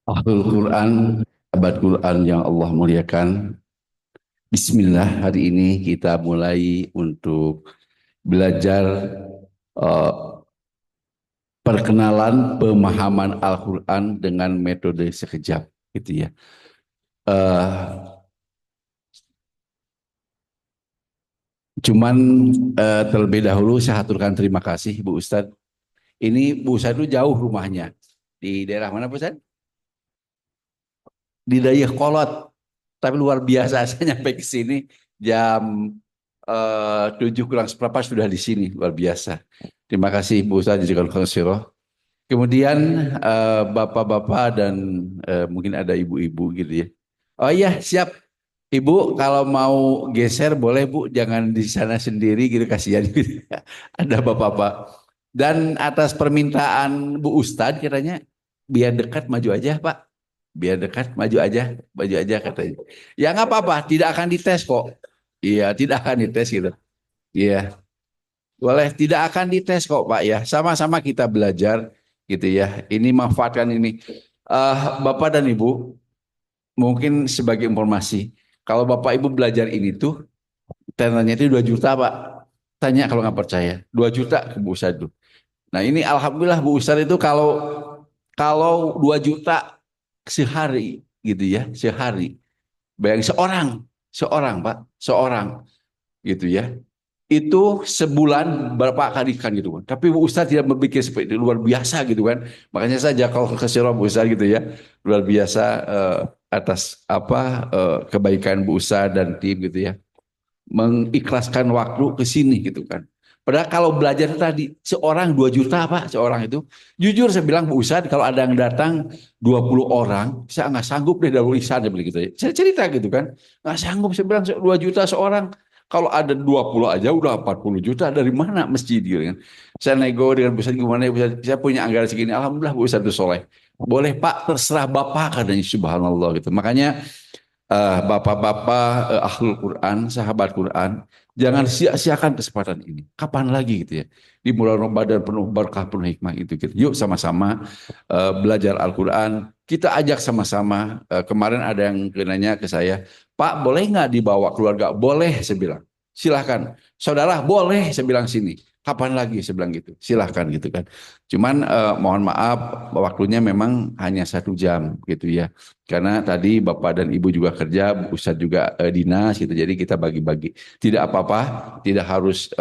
Ahlul Quran, sahabat Quran yang Allah muliakan. Bismillah, hari ini kita mulai untuk belajar eh, perkenalan pemahaman Al-Quran dengan metode sekejap, gitu ya. Eh, cuman terlebih dahulu saya haturkan terima kasih Bu Ustadz. Ini Bu Ustadz itu jauh rumahnya. Di daerah mana Bu Ustadz? Di Dayakolot. Tapi luar biasa saya nyampe ke sini jam 7 kurang seperempat sudah di sini, luar biasa. Terima kasih Bu Ustaz Jazakallahu khairan. Kemudian bapak-bapak dan mungkin ada ibu-ibu gitu ya. Oh iya siap. Ibu kalau mau geser boleh Bu, jangan di sana sendiri gitu kasihan gitu. Ada bapak-bapak. Dan atas permintaan Bu Ustadz katanya biar dekat maju aja Pak. Biar dekat maju aja katanya. Ya nggak apa-apa, tidak akan dites kok. Iya, tidak akan dites gitu. Iya, boleh tidak akan dites kok Pak ya. Sama-sama kita belajar gitu ya. Ini manfaatkan ini. Bapak dan Ibu, mungkin sebagai informasi, kalau Bapak Ibu belajar ini tuh, tenanya itu 2 juta Pak. Tanya kalau nggak percaya. 2 juta ke Bu Ustadz. Nah ini Alhamdulillah Bu Ustadz itu kalau kalau 2 juta sehari gitu ya, sehari. Bayang seorang, seorang Pak, seorang gitu ya. Itu sebulan berapa kali kan gitu kan. Tapi Bu Ustadz tidak berpikir seperti itu, luar biasa gitu kan. Makanya saja kalau ke Siro Bu Ustadz gitu ya, luar biasa atas apa kebaikan Bu Ustadz dan tim gitu ya. Mengikhlaskan waktu ke sini gitu kan. Padahal kalau belajar itu tadi seorang 2 juta Pak, seorang itu. Jujur saya bilang Bu Ustadz kalau ada yang datang 20 orang, saya nggak sanggup deh dari lisan gitu ya. Saya cerita gitu kan. Nggak sanggup saya bilang 2 juta seorang. Kalau ada 20 aja udah 40 juta dari mana masjid gitu kan. Saya nego dengan Bu Ustadz gimana ya Bu Ustadz, saya punya anggaran segini. Alhamdulillah Bu Ustadz itu soleh. Boleh Pak terserah Bapak katanya subhanallah gitu. Makanya bapak-bapak ahlul Quran, sahabat Quran, jangan sia-siakan kesempatan ini. Kapan lagi gitu ya? Di bulan Ramadan penuh berkah, penuh hikmah itu gitu. Yuk sama-sama belajar Al-Quran. Kita ajak sama-sama. Kemarin ada yang nanya ke saya, Pak boleh nggak dibawa keluarga? Boleh, saya bilang. Silahkan. Saudara boleh, saya bilang sini. Kapan lagi saya bilang gitu. Silahkan gitu kan. Cuman mohon maaf waktunya memang hanya 1 jam gitu ya. Karena tadi Bapak dan Ibu juga kerja, Bu Ustadz juga dinas gitu. Jadi kita bagi-bagi. Tidak apa-apa, tidak harus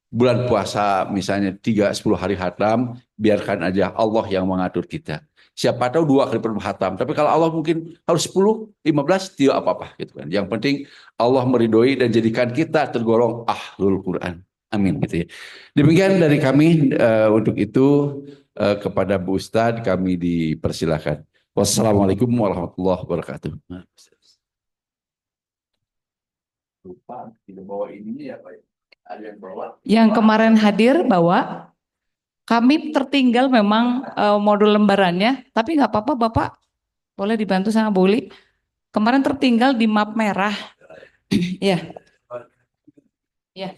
bulan puasa misalnya 3 10 hari hatam, biarkan aja Allah yang mengatur kita. Siapa tahu 2 kali pernah hatam. Tapi kalau Allah mungkin harus 10, 15, tidak apa-apa gitu kan. Yang penting Allah meridhoi dan jadikan kita tergolong ahlul Quran. Amin gitu ya. Demikian dari kami untuk itu kepada Bu Ustadz kami dipersilakan. Wassalamualaikum warahmatullahi wabarakatuh. Lupa tidak bawa ininya ya Pak. Ada yang bawa. Yang kemarin hadir bawa, kami tertinggal memang modul lembarannya, tapi nggak apa-apa Bapak, boleh dibantu sama Bu Uli. Kemarin tertinggal di map merah, ya, ya.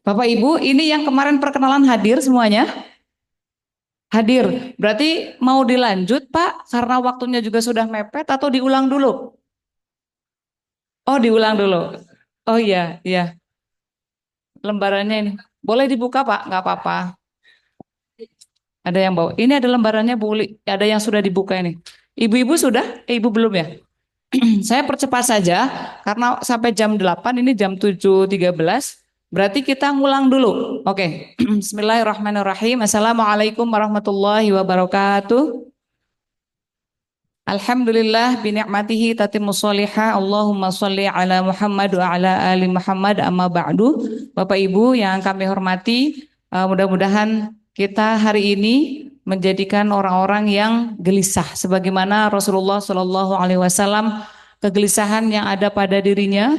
Bapak Ibu, ini yang kemarin perkenalan hadir semuanya? Hadir, berarti mau dilanjut Pak, karena waktunya juga sudah mepet atau diulang dulu? Oh diulang dulu, oh iya, iya, lembarannya ini. Boleh dibuka Pak, nggak apa-apa. Ada yang bawa. Ini ada lembarannya Bu Uli. Ada yang sudah dibuka ini. Ibu-ibu sudah? Ibu belum ya? Saya percepat saja karena sampai jam 8 ini jam 7.13. Berarti kita ngulang dulu. Oke. Bismillahirrahmanirrahim. Assalamualaikum warahmatullahi wabarakatuh. Alhamdulillah bini'matihi tatimmus solihah. Allahumma sholli ala Muhammad wa ala ali Muhammad amma ba'du. Bapak Ibu yang kami hormati, mudah-mudahan kita hari ini menjadikan orang-orang yang gelisah sebagaimana Rasulullah Shallallahu alaihi wasallam kegelisahan yang ada pada dirinya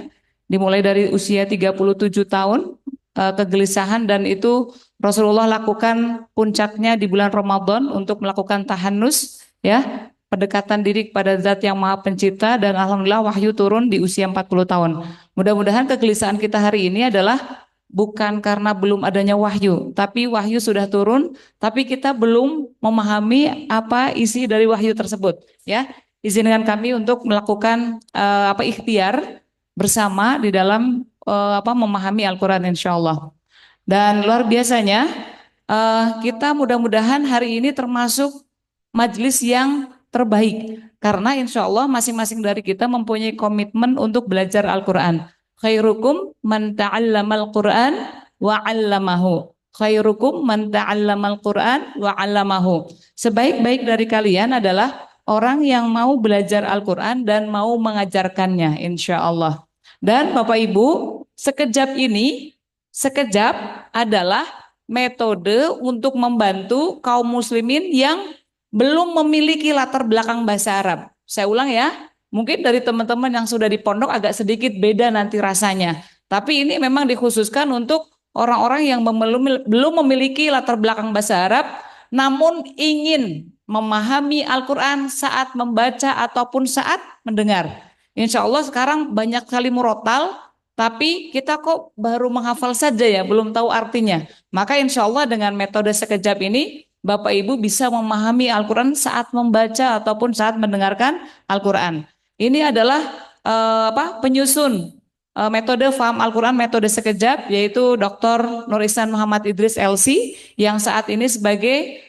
dimulai dari usia 37 tahun, kegelisahan, dan itu Rasulullah lakukan puncaknya di bulan Ramadan untuk melakukan tahannus, ya, pendekatan diri kepada Zat yang Maha Pencipta, dan alhamdulillah wahyu turun di usia 40 tahun. Mudah-mudahan kegelisahan kita hari ini adalah bukan karena belum adanya wahyu, tapi wahyu sudah turun, tapi kita belum memahami apa isi dari wahyu tersebut. Ya, izinkan kami untuk melakukan ikhtiar bersama di dalam memahami Al-Quran insya Allah. Dan luar biasanya kita mudah-mudahan hari ini termasuk majelis yang terbaik karena insya Allah masing-masing dari kita mempunyai komitmen untuk belajar Al-Quran. Khairukum man ta'allamal Quran wa 'allamahu. Khairukum man ta'allamal Quran wa 'allamahu. Sebaik-baik dari kalian adalah orang yang mau belajar Al-Quran dan mau mengajarkannya insya Allah. Dan Bapak Ibu, sekejap adalah metode untuk membantu kaum muslimin yang belum memiliki latar belakang bahasa Arab. Saya ulang ya, mungkin dari teman-teman yang sudah di pondok agak sedikit beda nanti rasanya. Tapi ini memang dikhususkan untuk orang-orang yang belum memiliki latar belakang bahasa Arab, namun ingin memahami Al-Quran saat membaca ataupun saat mendengar. Insya Allah sekarang banyak sekali murotal, tapi kita kok baru menghafal saja ya, belum tahu artinya. Maka insya Allah dengan metode sekejap ini, Bapak Ibu bisa memahami Al-Quran saat membaca ataupun saat mendengarkan Al-Quran. Ini adalah penyusun metode faham Al-Quran, metode sekejap, yaitu Dr. Nur Ihsan Muhammad Idris LC, yang saat ini sebagai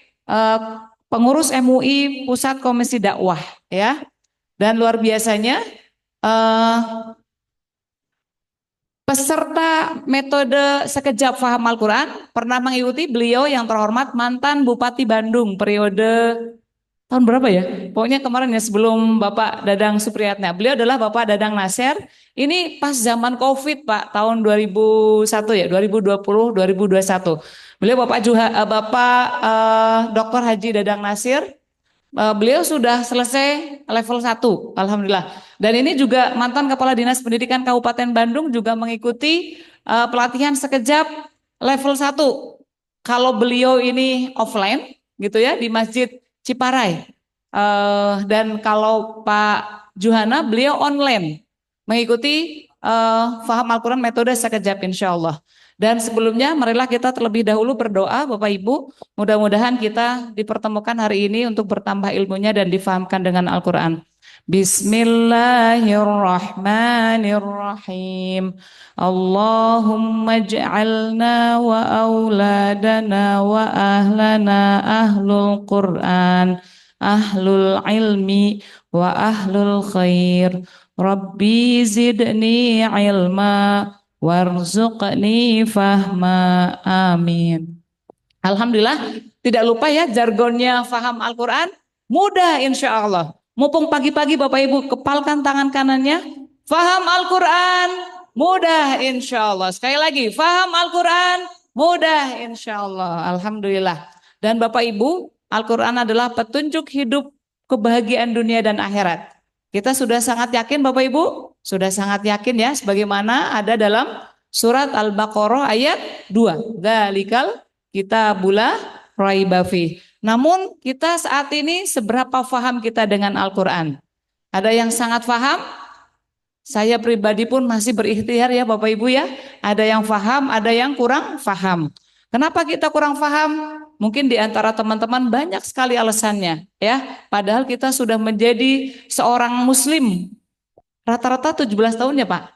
pengurus MUI Pusat Komisi Dakwah, ya. Dan luar biasanya, peserta metode sekejap faham Al-Quran pernah mengikuti beliau yang terhormat mantan Bupati Bandung periode tahun berapa ya? Pokoknya kemarin ya sebelum Bapak Dadang Supriyatna. Beliau adalah Bapak Dadang Nasir. Ini pas zaman COVID Pak, tahun 2001 ya, 2020, 2021. Beliau Bapak Dr. Haji Dadang Nasir. Beliau sudah selesai level 1, Alhamdulillah. Dan ini juga mantan Kepala Dinas Pendidikan Kabupaten Bandung juga mengikuti pelatihan sekejap level 1. Kalau beliau ini offline gitu ya di Masjid Ciparai. Dan kalau Pak Juhana beliau online mengikuti faham Al-Quran metode sekejap insya Allah. Dan sebelumnya marilah kita terlebih dahulu berdoa Bapak Ibu, mudah-mudahan kita dipertemukan hari ini untuk bertambah ilmunya dan difahamkan dengan Al-Quran. Bismillahirrahmanirrahim. Allahumma ij'alna wa auladana wa ahlana ahlul Quran, ahlul ilmi wa ahlul khair. Rabbi zidni ilma warzuqni fahma, amin. Alhamdulillah, tidak lupa ya jargonnya faham Al-Quran, mudah insya Allah. Mumpung pagi-pagi Bapak Ibu kepalkan tangan kanannya, faham Al-Quran, mudah insya Allah. Sekali lagi, faham Al-Quran, mudah insya Allah. Alhamdulillah. Dan Bapak Ibu, Al-Quran adalah petunjuk hidup kebahagiaan dunia dan akhirat. Kita sudah sangat yakin Bapak Ibu, sudah sangat yakin ya sebagaimana ada dalam surat Al-Baqarah ayat 2. Dzalikal kitabula raiba fi. Namun kita saat ini seberapa paham kita dengan Al-Quran? Ada yang sangat paham? Saya pribadi pun masih berikhtiar ya Bapak Ibu ya. Ada yang paham, ada yang kurang paham. Kenapa kita kurang paham? Mungkin di antara teman-teman banyak sekali alasannya ya. Padahal kita sudah menjadi seorang muslim. Rata-rata 17 tahun ya Pak.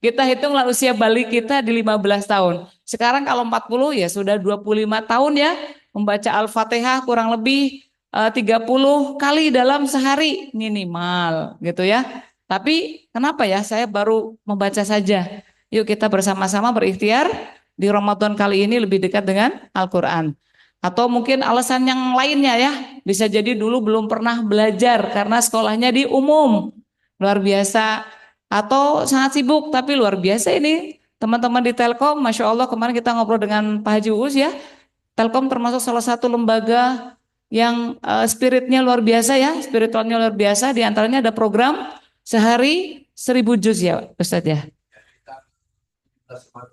Kita hitunglah usia balik kita di 15 tahun. Sekarang kalau 40 ya sudah 25 tahun ya. Membaca Al-Fatihah kurang lebih 30 kali dalam sehari minimal gitu ya. Tapi kenapa ya saya baru membaca saja. Yuk kita bersama-sama berikhtiar di Ramadan kali ini lebih dekat dengan Al-Quran. Atau mungkin alasan yang lainnya ya. Bisa jadi dulu belum pernah belajar karena sekolahnya di umum. Luar biasa. Atau sangat sibuk tapi luar biasa ini. Teman-teman di Telkom, Masya Allah kemarin kita ngobrol dengan Pak Haji Uus ya. Telkom termasuk salah satu lembaga yang spiritnya luar biasa ya. Spiritualnya luar biasa. Di antaranya ada program sehari 1000 juz ya Ustadz ya.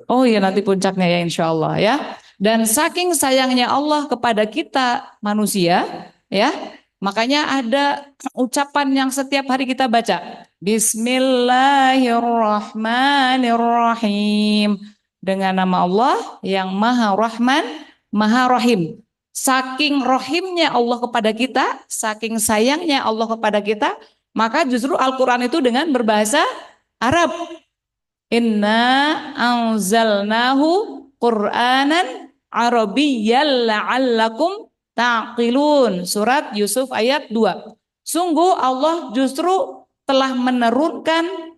Oh iya nanti puncaknya ya insya Allah ya. Dan saking sayangnya Allah kepada kita manusia ya. Makanya ada ucapan yang setiap hari kita baca. Bismillahirrahmanirrahim. dengan nama Allah yang Maha Rahman, Maha Rahim. Saking rohimnya Allah kepada kita, saking sayangnya Allah kepada kita, maka justru Al-Quran itu dengan berbahasa Arab. Inna anzalnahu Qur'anan Arabiyyan la'allakum taqilun. Surat Yusuf ayat 2. Sungguh Allah justru telah menurunkan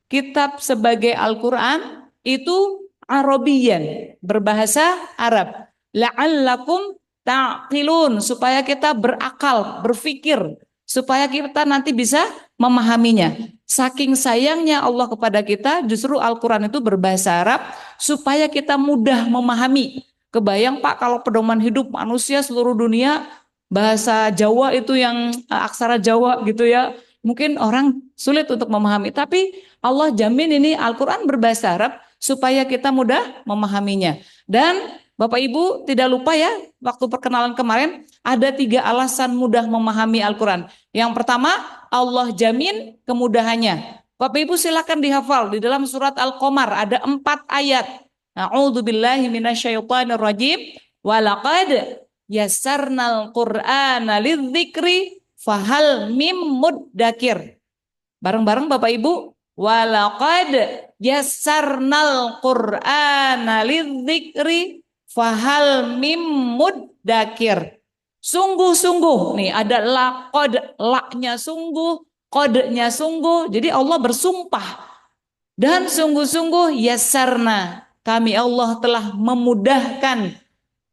kitab sebagai Al-Quran itu Arabiyyan, berbahasa Arab. La'allakum taqilun, supaya kita berakal, berpikir, supaya kita nanti bisa memahaminya. Saking sayangnya Allah kepada kita, justru Al-Quran itu berbahasa Arab supaya kita mudah memahami. Kebayang Pak, kalau pedoman hidup manusia seluruh dunia bahasa Jawa itu yang aksara Jawa gitu ya, mungkin orang sulit untuk memahami. Tapi Allah jamin ini Al-Quran berbahasa Arab supaya kita mudah memahaminya. Dan Bapak Ibu tidak lupa ya, waktu perkenalan kemarin ada 3 alasan mudah memahami Al-Quran. Yang pertama, Allah jamin kemudahannya. Bapak Ibu silakan dihafal, di dalam surat Al-Qamar ada 4 ayat. A'udzubillahi minasyaitonirrajim. Walaqad yassarnal Qur'ana lidzikri fahal mim muddakir. Bareng-bareng Bapak Ibu. Walaqad yassarnal Qur'ana lidzikri fahal mim muddakir. Sungguh-sungguh, nih ada laqad, laknya sungguh, kodenya sungguh. Jadi Allah bersumpah. Dan sungguh-sungguh yassarna, kami Allah telah memudahkan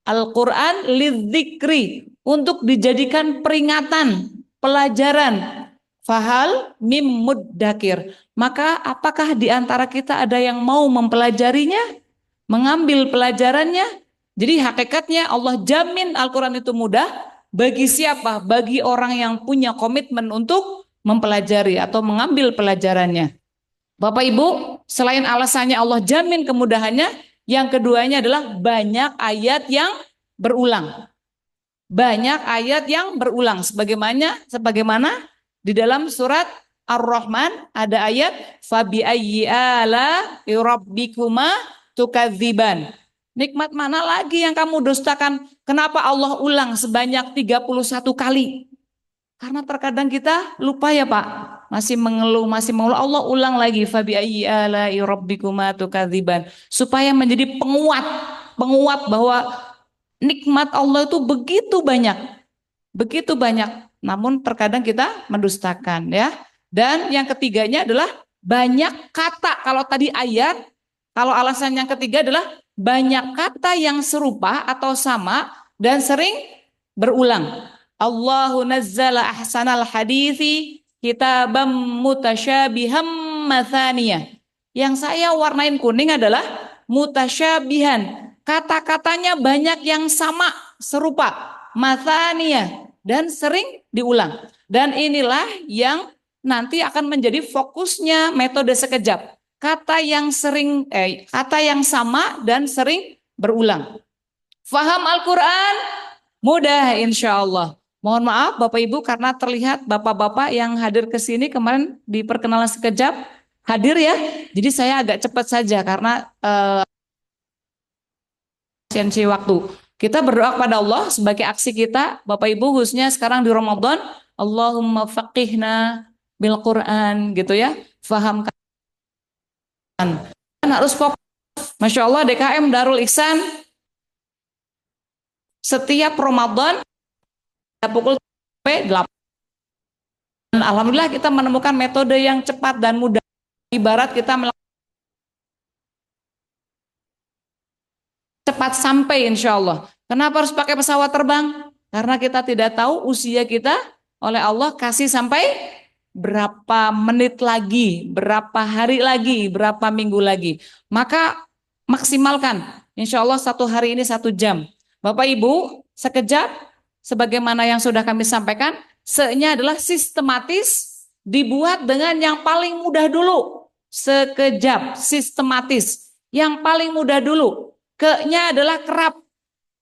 Al-Quran lidzikri, untuk dijadikan peringatan, pelajaran. Fahal mim muddakir. Maka apakah di antara kita ada yang mau mempelajarinya, mengambil pelajarannya? Jadi hakikatnya Allah jamin Al-Quran itu mudah bagi siapa? Bagi orang yang punya komitmen untuk mempelajari atau mengambil pelajarannya. Bapak Ibu, selain alasannya Allah jamin kemudahannya, yang keduanya adalah banyak ayat yang berulang. Banyak ayat yang berulang. Sebagaimana di dalam surat Ar-Rahman ada ayat fabi ayyi ala rabbikuma tukadziban. Nikmat mana lagi yang kamu dustakan? Kenapa Allah ulang sebanyak 31 kali? Karena terkadang kita lupa ya Pak. Masih mengeluh. Allah ulang lagi. Fabi ayyi ala'i rabbikuma tukadziban. Supaya menjadi penguat bahwa nikmat Allah itu begitu banyak. Begitu banyak. Namun terkadang kita mendustakan ya. Dan yang ketiganya adalah banyak kata. Kalau tadi ayat, kalau alasan yang ketiga adalah banyak kata yang serupa atau sama dan sering berulang. Allahu nazzala ahsanal hadithi kitabam mutasyabiham mathaniyah. Yang saya warnain kuning adalah mutasyabihan. Kata-katanya banyak yang sama, serupa, mathaniyah, dan sering diulang. Dan inilah yang nanti akan menjadi fokusnya metode sekejap. Kata yang sama dan sering berulang. Faham Al-Quran? Mudah insya Allah. Mohon maaf Bapak Ibu karena terlihat Bapak-Bapak yang hadir ke sini kemarin di perkenalan sekejap hadir ya. Jadi saya agak cepat saja karena efisiensi waktu. Kita berdoa kepada Allah sebagai aksi kita, Bapak Ibu khususnya sekarang di Ramadan, Allahumma faqihna bil Quran gitu ya. Faham kan harus fokus. Masya Allah DKM Darul Ihsan setiap Ramadan pukul 8. Alhamdulillah kita menemukan metode yang cepat dan mudah. Ibarat kita cepat sampai insya Allah. Kenapa harus pakai pesawat terbang? Karena kita tidak tahu usia kita oleh Allah kasih sampai berapa menit lagi, berapa hari lagi, berapa minggu lagi. Maka maksimalkan. Insya Allah 1 hari ini 1 jam. Bapak Ibu, sekejap sebagaimana yang sudah kami sampaikan, se-nya adalah sistematis, dibuat dengan yang paling mudah dulu. Sekejap, sistematis. Yang paling mudah dulu. Ke-nya adalah kerap.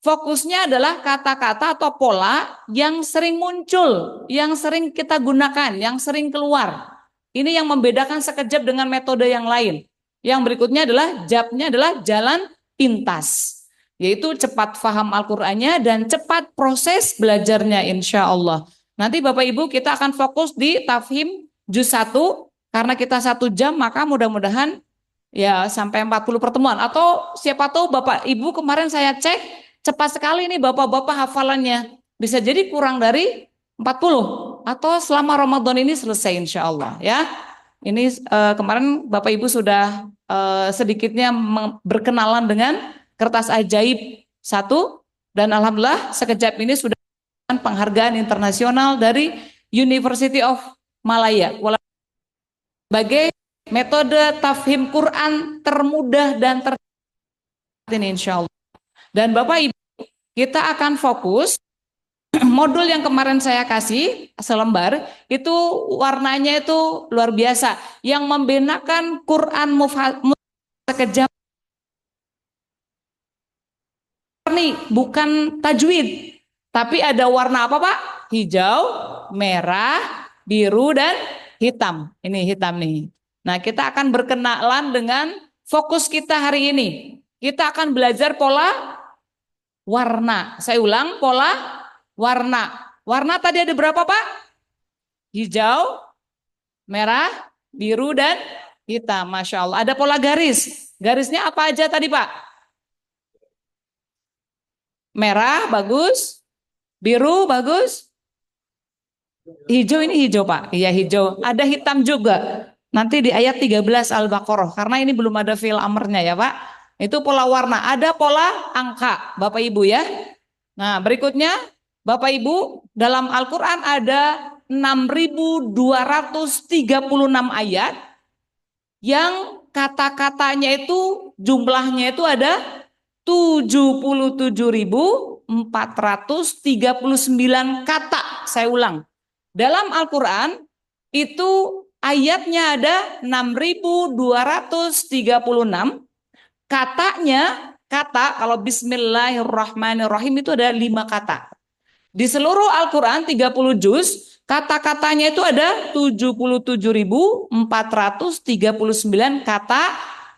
Fokusnya adalah kata-kata atau pola yang sering muncul, yang sering kita gunakan, yang sering keluar. Ini yang membedakan sekejap dengan metode yang lain. Yang berikutnya adalah jabnya adalah jalan pintas, yaitu cepat faham Al-Qur'annya dan cepat proses belajarnya insya Allah. Nanti Bapak Ibu kita akan fokus di tafhim juz 1 karena kita 1 jam, maka mudah-mudahan ya sampai 40 pertemuan. Atau siapa tahu Bapak Ibu kemarin saya cek cepat sekali nih Bapak-bapak hafalannya. Bisa jadi kurang dari 40 atau selama Ramadan ini selesai insya Allah ya. Ini kemarin Bapak Ibu sudah sedikitnya berkenalan dengan kertas ajaib 1 dan alhamdulillah sekejap ini sudah penghargaan internasional dari University of Malaya sebagai metode tafhim Quran termudah dan ini insya Allah. Dan Bapak Ibu kita akan fokus modul yang kemarin saya kasih selembar itu warnanya itu luar biasa yang membedakan Quran sekejap nih bukan tajwid tapi ada warna apa Pak? Hijau, merah, biru dan hitam. Ini hitam nih. Nah kita akan berkenalan dengan fokus kita hari ini. Kita akan belajar pola warna. Saya ulang pola warna. Warna tadi ada berapa Pak? Hijau, merah, biru dan hitam. Masya Allah. Ada pola garis. Garisnya apa aja tadi Pak? Merah bagus, biru bagus, hijau ini hijau Pak. Iya hijau. Ada hitam juga. Nanti di ayat 13 Al-Baqarah. Karena ini belum ada fi'il amrnya ya Pak. Itu pola warna. Ada pola angka Bapak Ibu ya. Nah berikutnya Bapak Ibu dalam Al-Quran ada 6.236 ayat yang kata-katanya itu jumlahnya itu ada 77.439 kata. Saya ulang. Dalam Al-Quran itu ayatnya ada 6.236. Kata kalau Bismillahirrahmanirrahim itu ada 5 kata. Di seluruh Al-Quran 30 juz, kata-katanya itu ada 77.439 kata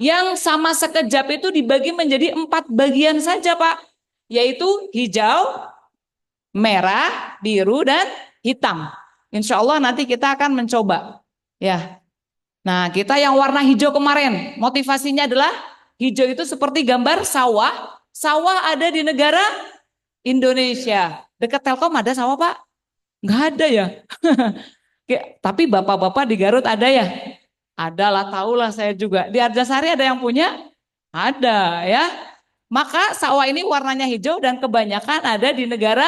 yang sama sekejap itu dibagi menjadi 4 bagian saja Pak. Yaitu hijau, merah, biru, dan hitam. Insya Allah nanti kita akan mencoba. Ya. Nah kita yang warna hijau kemarin, motivasinya adalah hijau itu seperti gambar sawah. Sawah ada di negara Indonesia. Dekat Telkom ada sawah Pak? Nggak ada ya. Tapi bapak-bapak di Garut ada ya? Adalah, tahulah saya juga. Di Arjasari ada yang punya? Ada ya. Maka sawah ini warnanya hijau dan kebanyakan ada di negara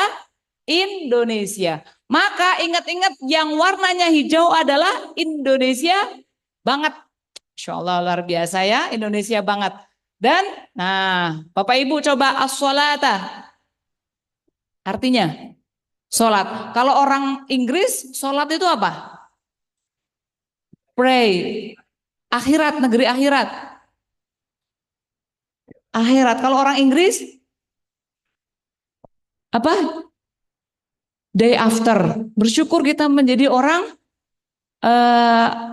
Indonesia. Maka ingat-ingat yang warnanya hijau adalah Indonesia banget. Insya Allah luar biasa ya, Indonesia banget. Dan nah Bapak Ibu coba as-sholata. Artinya sholat. Kalau orang Inggris sholat itu apa? Pray. Akhirat, negeri akhirat. Akhirat. Kalau orang Inggris apa? Day after. Bersyukur kita menjadi orang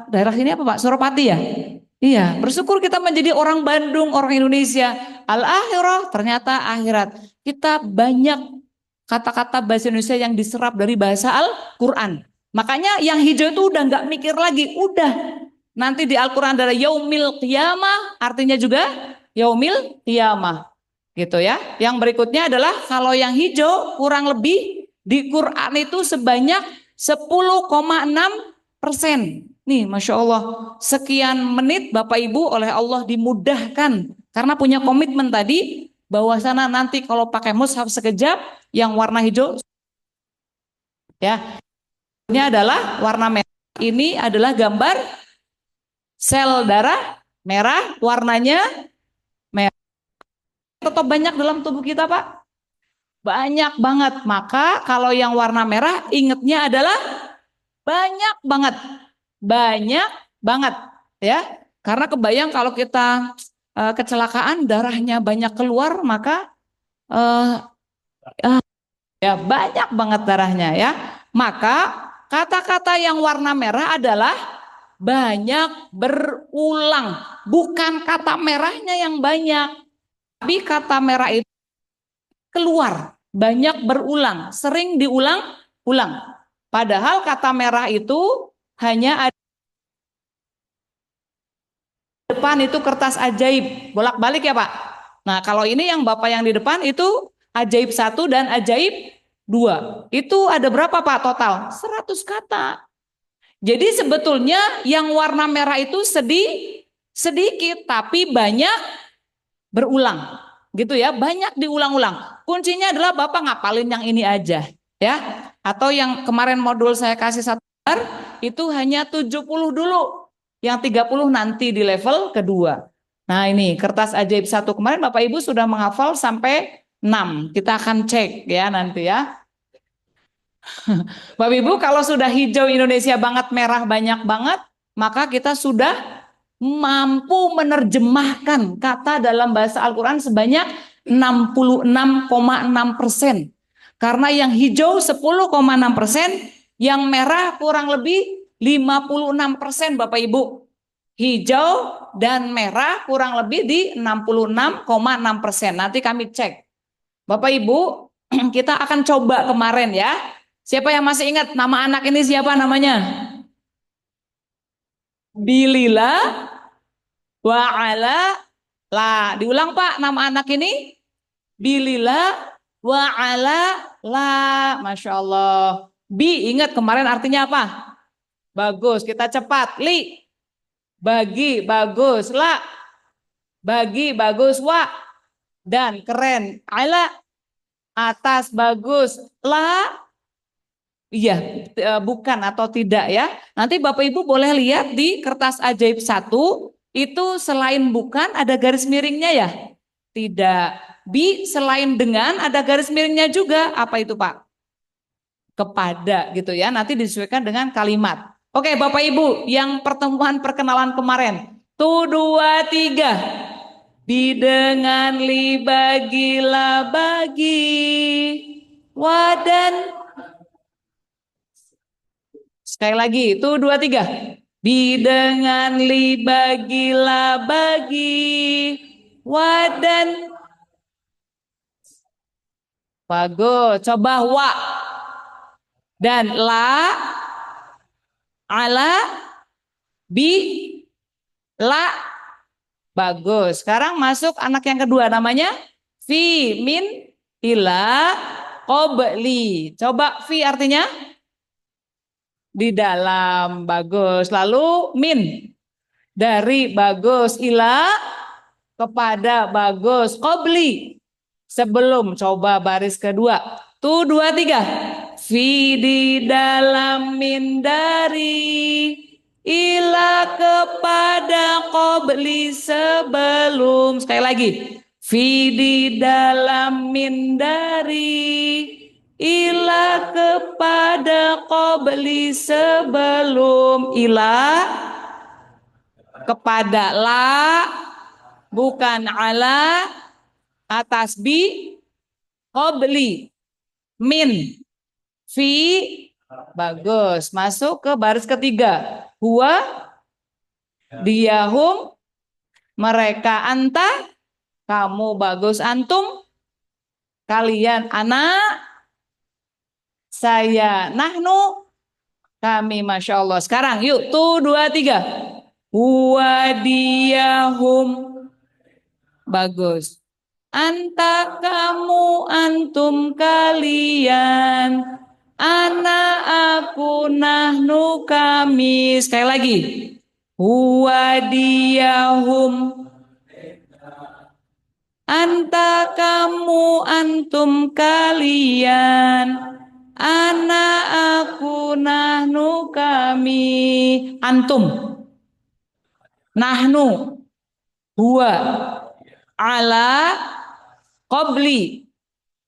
daerah sini apa Pak? Suropati ya? Iya, bersyukur kita menjadi orang Bandung, orang Indonesia. Al-akhirah ternyata akhirat. Kita banyak kata-kata bahasa Indonesia yang diserap dari bahasa Al-Quran. Makanya yang hijau itu udah nggak mikir lagi, udah nanti di Al-Quran ada yaumil qiyamah, artinya juga yaumil qiyamah, gitu ya. Yang berikutnya adalah kalau yang hijau kurang lebih di Quran itu sebanyak 10,6%. Nih, Masya Allah, sekian menit Bapak Ibu oleh Allah dimudahkan karena punya komitmen tadi bahwa sana nanti kalau pakai mushaf sekejap yang warna hijau ya. Ini adalah warna merah. Ini adalah gambar sel darah merah, warnanya merah. Tetap banyak dalam tubuh kita Pak. Banyak banget. Maka kalau yang warna merah ingatnya adalah banyak banget. Banyak banget ya. Karena kebayang kalau kita kecelakaan darahnya banyak keluar maka ya banyak banget darahnya ya. Maka kata-kata yang warna merah adalah banyak berulang. Bukan kata merahnya yang banyak, tapi kata merah itu keluar, banyak berulang, sering diulang-ulang. Padahal kata merah itu hanya ada di depan, itu kertas ajaib, bolak-balik ya Pak. Nah kalau ini yang Bapak yang di depan itu ajaib 1 dan ajaib 2. Itu ada berapa Pak total? 100 kata. Jadi sebetulnya yang warna merah itu sedikit tapi banyak berulang. Gitu ya, banyak diulang-ulang. Kuncinya adalah Bapak ngapalin yang ini aja ya. Atau yang kemarin modul saya kasih 1 itu hanya 70 dulu. Yang 30 nanti di level kedua. Nah, ini kertas ajaib 1 kemarin Bapak Ibu sudah menghafal sampai 6. Kita akan cek ya nanti ya. Bapak Ibu kalau sudah hijau Indonesia banget, merah banyak banget, maka kita sudah mampu menerjemahkan kata dalam bahasa Al-Quran sebanyak 66,6%. Karena yang hijau 10,6%, yang merah kurang lebih 56% Bapak Ibu. Hijau dan merah kurang lebih di 66,6%. Nanti kami cek. Bapak Ibu, kita akan coba kemarin ya. Siapa yang masih ingat nama anak ini siapa namanya? Bilila wa ala la. Diulang Pak, nama anak ini Bilila wa ala la. Masya Allah. Bi, ingat kemarin artinya apa? Bagus, kita cepat. Li, bagi, bagus. La, bagi, bagus. Wa, dan keren. Ala, atas, bagus. La, iya, bukan atau tidak ya. Nanti Bapak Ibu boleh lihat di kertas ajaib 1, itu selain bukan ada garis miringnya ya? Tidak. Bi selain dengan ada garis miringnya juga. Apa itu Pak? Kepada gitu ya. Nanti disesuaikan dengan kalimat. Oke Bapak Ibu, yang pertemuan perkenalan kemarin. Tuh, 2, 3. Bi dengan li bagilah bagi. Wadan. Sekali lagi, itu 2, 3. Bi dengan li bagilah bagi. Wadan. Bagus. Coba wa. Dan la. Ala. Bi. La. Bagus. Sekarang masuk anak yang kedua namanya. Fi min ila qobli. Coba fi artinya? Di dalam, bagus. Lalu min, dari, bagus. Ila, kepada, bagus. Qobli, sebelum. Coba baris kedua. Tuh, 2, 3. Fi, di dalam, min, dari. Ila, kepada, qobli, sebelum. Sekali lagi. Fi, di dalam, min, dari. Ila, kepada, qobli, sebelum. Ila, kepada. La, bukan. Ala, atas. Bi, qobli. Min, fi, bagus. Masuk ke baris ketiga. Huwa, dia, hum, mereka, anta, kamu, bagus. Antum, kalian, anak, saya, nahnu, kami, Masya Allah. Sekarang yuk, tuh, 2, 3. Huwa, dia, hum, bagus. Anta, kamu, antum, kalian. Ana, aku, nahnu, kami. Sekali lagi. Huwa, dia, hum. Anta, kamu, antum, kalian. Ana, aku, nahnu, kami. Antum. Nahnu. Huwa. Ala. Qobli.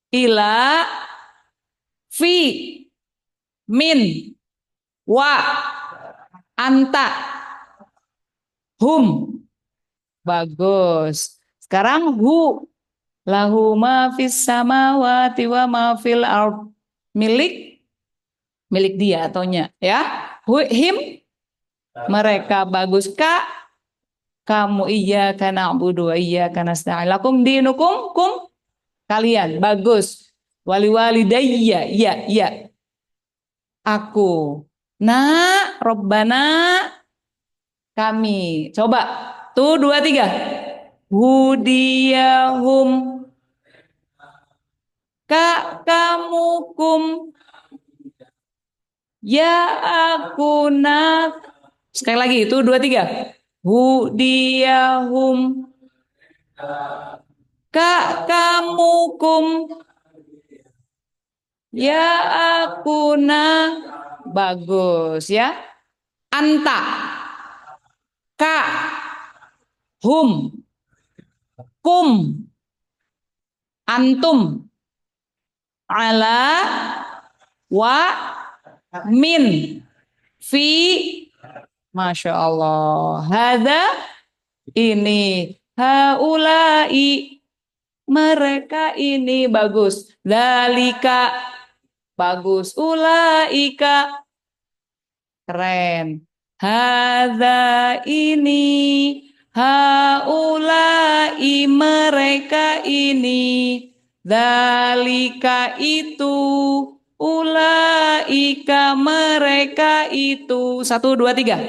Ila. Fi. Min. Wa. Anta. Hum. Bagus. Sekarang hu. Lahu ma fis samawati wa ma fil ard. Milik dia ataunya ya. Him, Mereka bagus. Ka, kamu iyyaka na'budu wa iyyaka nasta'in. Lakum dinukum, kum, kalian. Bagus. Wali walidayya, ya, ya. Aku. Nak, Robbana, kami. Coba. Tuh, dua, tiga. Hudiyahum. Ka, kamu, kum. Ya, aku, nak. Sekali lagi. Itu, dua, tiga. Hudiyahum. Ka, kamu, kum. Ya, aku, nak. Bagus ya. Anta. Ka, hum, kum, antum, ala, wa, min, fi, Masya Allah. Hada, ini, haulai, mereka ini bagus. Dalika, bagus. Ulaika, keren. Hada, ini, haulai, mereka ini. Dalika, itu. Ulaika, mereka itu. Satu, dua, tiga.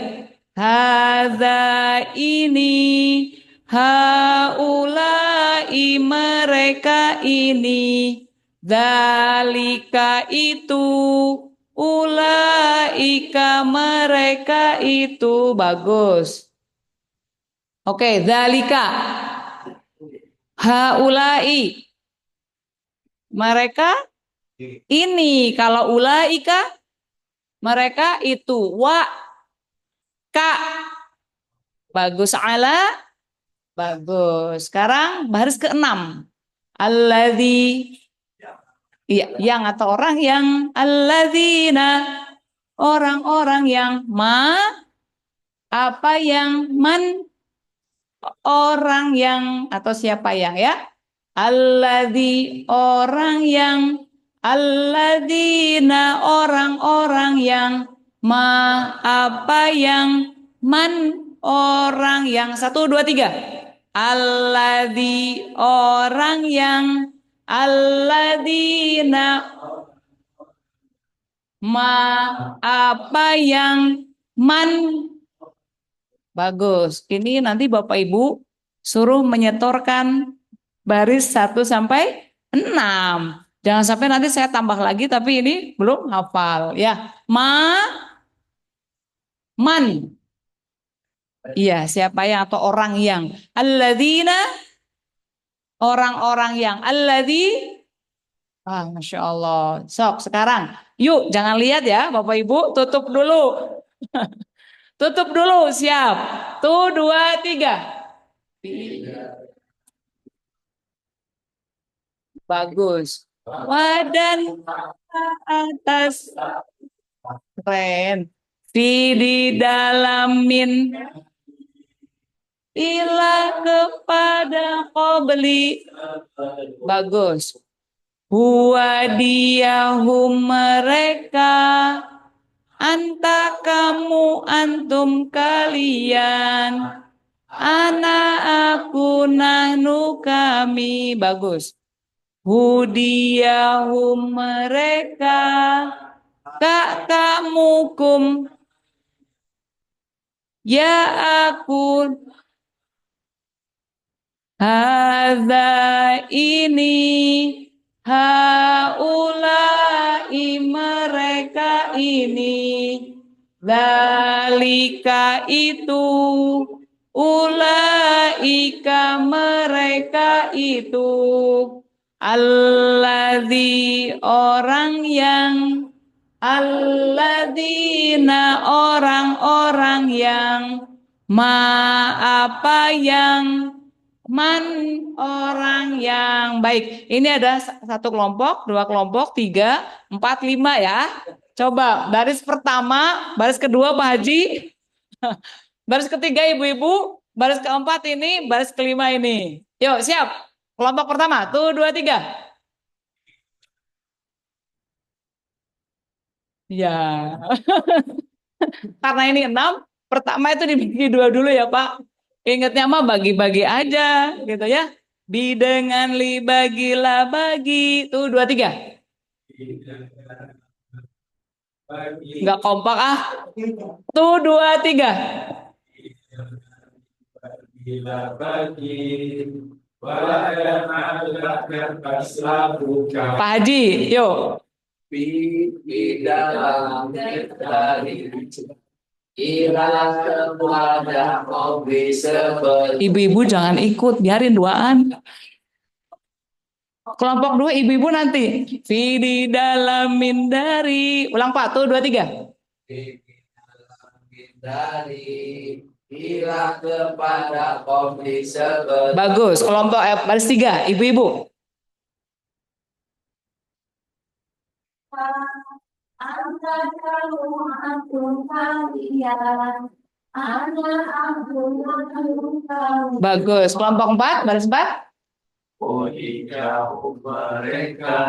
Hadza, ini. Haulai, mereka ini. Dalika, itu. Ulaika, mereka itu. Bagus. Oke, dalika. Haulai, mereka ini. Kalau ulaika, mereka itu. Wa, ka, bagus. Ala, bagus. Sekarang baris ke-6. Alladzi, iya, yang atau orang yang. Alladzina, orang-orang yang. Ma, apa yang. Man, orang yang atau siapa yang ya. Alladzi, orang yang. Alladzina, orang-orang yang. Ma, apa yang. Man, orang yang. Satu, dua, tiga. Alladzi, orang yang. Alladzina, ma, apa yang. Man, bagus. Ini nanti Bapak Ibu suruh menyetorkan baris 1 sampai 6. Jangan sampai nanti saya tambah lagi tapi ini belum hafal ya. Ma, man. Iya, siapa yang atau orang yang. Alladzina, orang-orang yang. Alladzi, Masya Allah. Sok, sekarang. Yuk, jangan lihat ya Bapak Ibu. Tutup dulu. Tutup dulu, siap. Tuh, dua, tiga. Bagus. Wadan atas, keren. Di dalamin, ila kepada qobli, bagus. Huwa diyahum, mereka. Anta, kamu, antum, kalian. Ana, aku, nahnu, kami, bagus. Hudiyahum, mereka. Ka, kamu, kum. Ya, aku. Hadza, ini. Haulai, mereka ini. Dzalika, itu. Ulaika, mereka itu. Alladzi, orang yang. Alladzina, orang-orang yang. Ma, apa yang. Man, orang yang. Baik, ini ada satu kelompok, dua kelompok, tiga, empat, lima ya. Coba baris pertama, baris kedua Pak Haji, baris ketiga ibu-ibu, baris keempat ini, baris kelima ini. Yuk, siap. Kelompok pertama, tuh, dua, tiga. Ya, karena ini 6, pertama itu dibagi dua dulu ya Pak. Ingatnya mah bagi-bagi aja gitu ya. Bi dengan li bagilah bagi. Tuh dua tiga. Nggak kompak ah. Tuh dua tiga. Pak Haji, yuk. Di dalam dari ila kepada hobi sebel. Ibu-ibu jangan ikut, biarin duaan. Kelompok dua ibu-ibu nanti. Fi di dalam min dari. Ulang Pak, tuh dua tiga. Dari ila kepada hobi sebel. Bagus, kelompok baris tiga, ibu-ibu. Bagus, kelompok empat, baris empat. Oh jauh mereka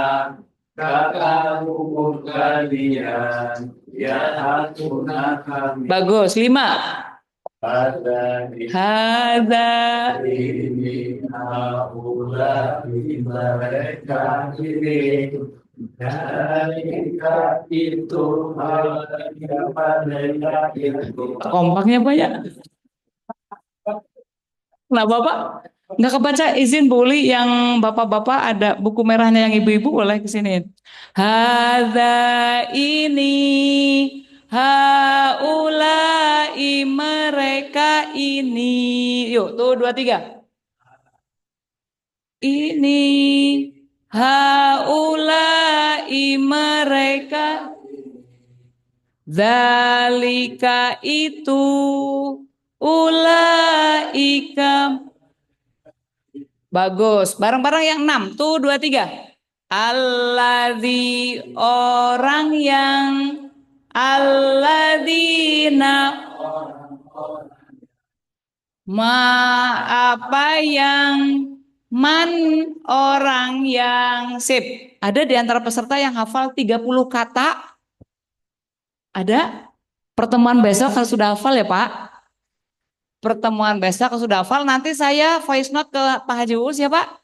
kakak umur kalian ya hatuna kami. Bagus, lima. Ada di Hada. ini aula mereka ini mereka itu mereka itu. Kompaknya banyak. Nah Bapak, nggak kebaca izin boleh yang bapak-bapak ada buku merahnya yang ibu-ibu boleh ke sini. Hadza ini haulai mereka ini. Yuk, tuh dua tiga. Ini haulai mereka. Zalika itu ulaika. Bagus. Bareng-bareng yang enam. Tuh dua tiga. Alladzi orang yang alladzina ma apa yang man orang yang sip. Ada di antara peserta yang hafal 30 kata? Ada? Pertemuan besok kalau sudah hafal ya Pak? Pertemuan besok kalau sudah hafal nanti saya voice note ke Pak Haji Uus ya Pak.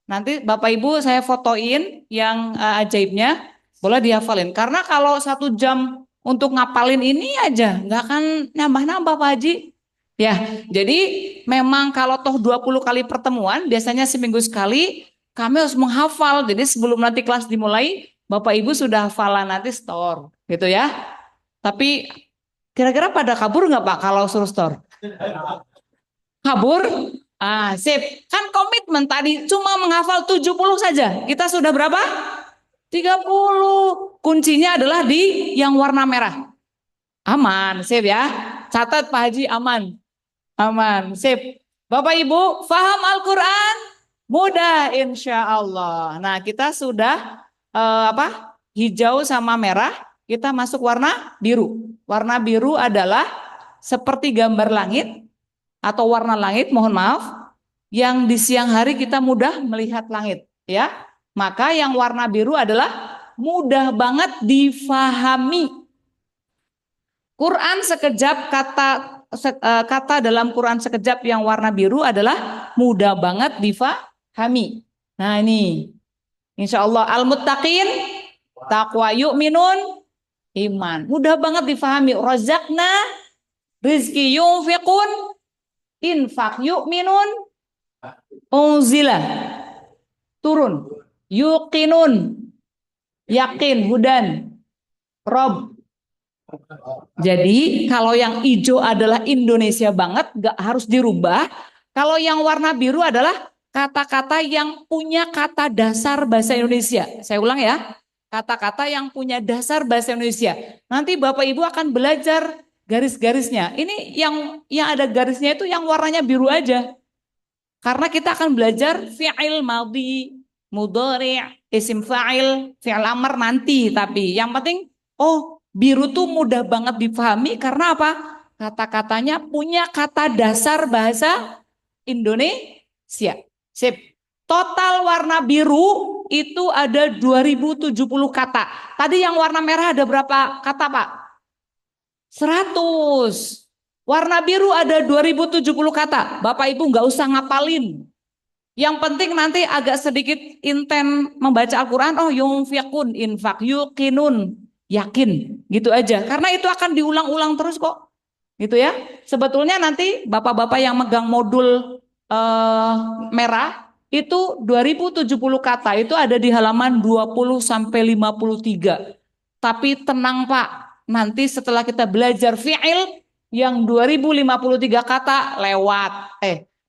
Nanti Bapak Ibu saya fotoin yang ajaibnya, boleh dihafalin. Karena kalau 1 jam untuk ngapalin ini aja nggak akan nambah-nambah Pak Haji. Ya, jadi memang kalau toh 20 kali pertemuan, biasanya seminggu sekali, kami harus menghafal. Jadi sebelum nanti kelas dimulai, Bapak Ibu sudah hafalan nanti store, gitu ya. Tapi kira-kira pada kabur nggak Pak kalau suruh store? Kabur? Ah, sip. Kan komitmen tadi cuma menghafal 70 saja. Kita sudah berapa? 30. Kuncinya adalah di yang warna merah. Aman, sip ya. Catat Pak Haji, aman. Aman, sip. Bapak Ibu, paham Al-Quran? Mudah insya Allah. Nah, kita sudah hijau sama merah. Kita masuk warna biru. Warna biru adalah seperti gambar langit atau warna langit, mohon maaf, yang di siang hari kita mudah melihat langit, ya. Maka yang warna biru adalah mudah banget difahami. Quran sekejap, kata dalam Quran sekejap yang warna biru adalah mudah banget difahami. Nah ini, insya Allah al-muttaqin, taqwa yu'minun, iman. Mudah banget difahami. Razaqna, rizki yunfiqun, infak yu'minun, unzila, turun, yuqinun, yakin, hudan, rob. Jadi kalau yang hijau adalah Indonesia banget, gak harus dirubah. Kalau yang warna biru adalah kata-kata yang punya kata dasar bahasa Indonesia. Saya ulang ya, kata-kata yang punya dasar bahasa Indonesia. Nanti Bapak Ibu akan belajar garis-garisnya. Ini yang ada garisnya itu yang warnanya biru aja. Karena kita akan belajar fi'il madhi, mudhari', isim fa'il, fi'il amr nanti. Tapi yang penting, biru tuh mudah banget dipahami karena apa? Kata-katanya punya kata dasar bahasa Indonesia. Sip. Total warna biru itu ada 2070 kata. Tadi yang warna merah ada berapa kata Pak? 100. Warna biru ada 2070 kata. Bapak Ibu nggak usah ngapalin. Yang penting nanti agak sedikit inten membaca Al-Quran. Oh, yunfiqun, infak, yuqinun, yakin. Gitu aja. Karena itu akan diulang-ulang terus kok. Gitu ya. Sebetulnya nanti bapak-bapak yang megang modul merah itu 2070 kata itu ada di halaman 20 sampai 53. Tapi tenang Pak, nanti setelah kita belajar fi'il yang 2053 kata lewat.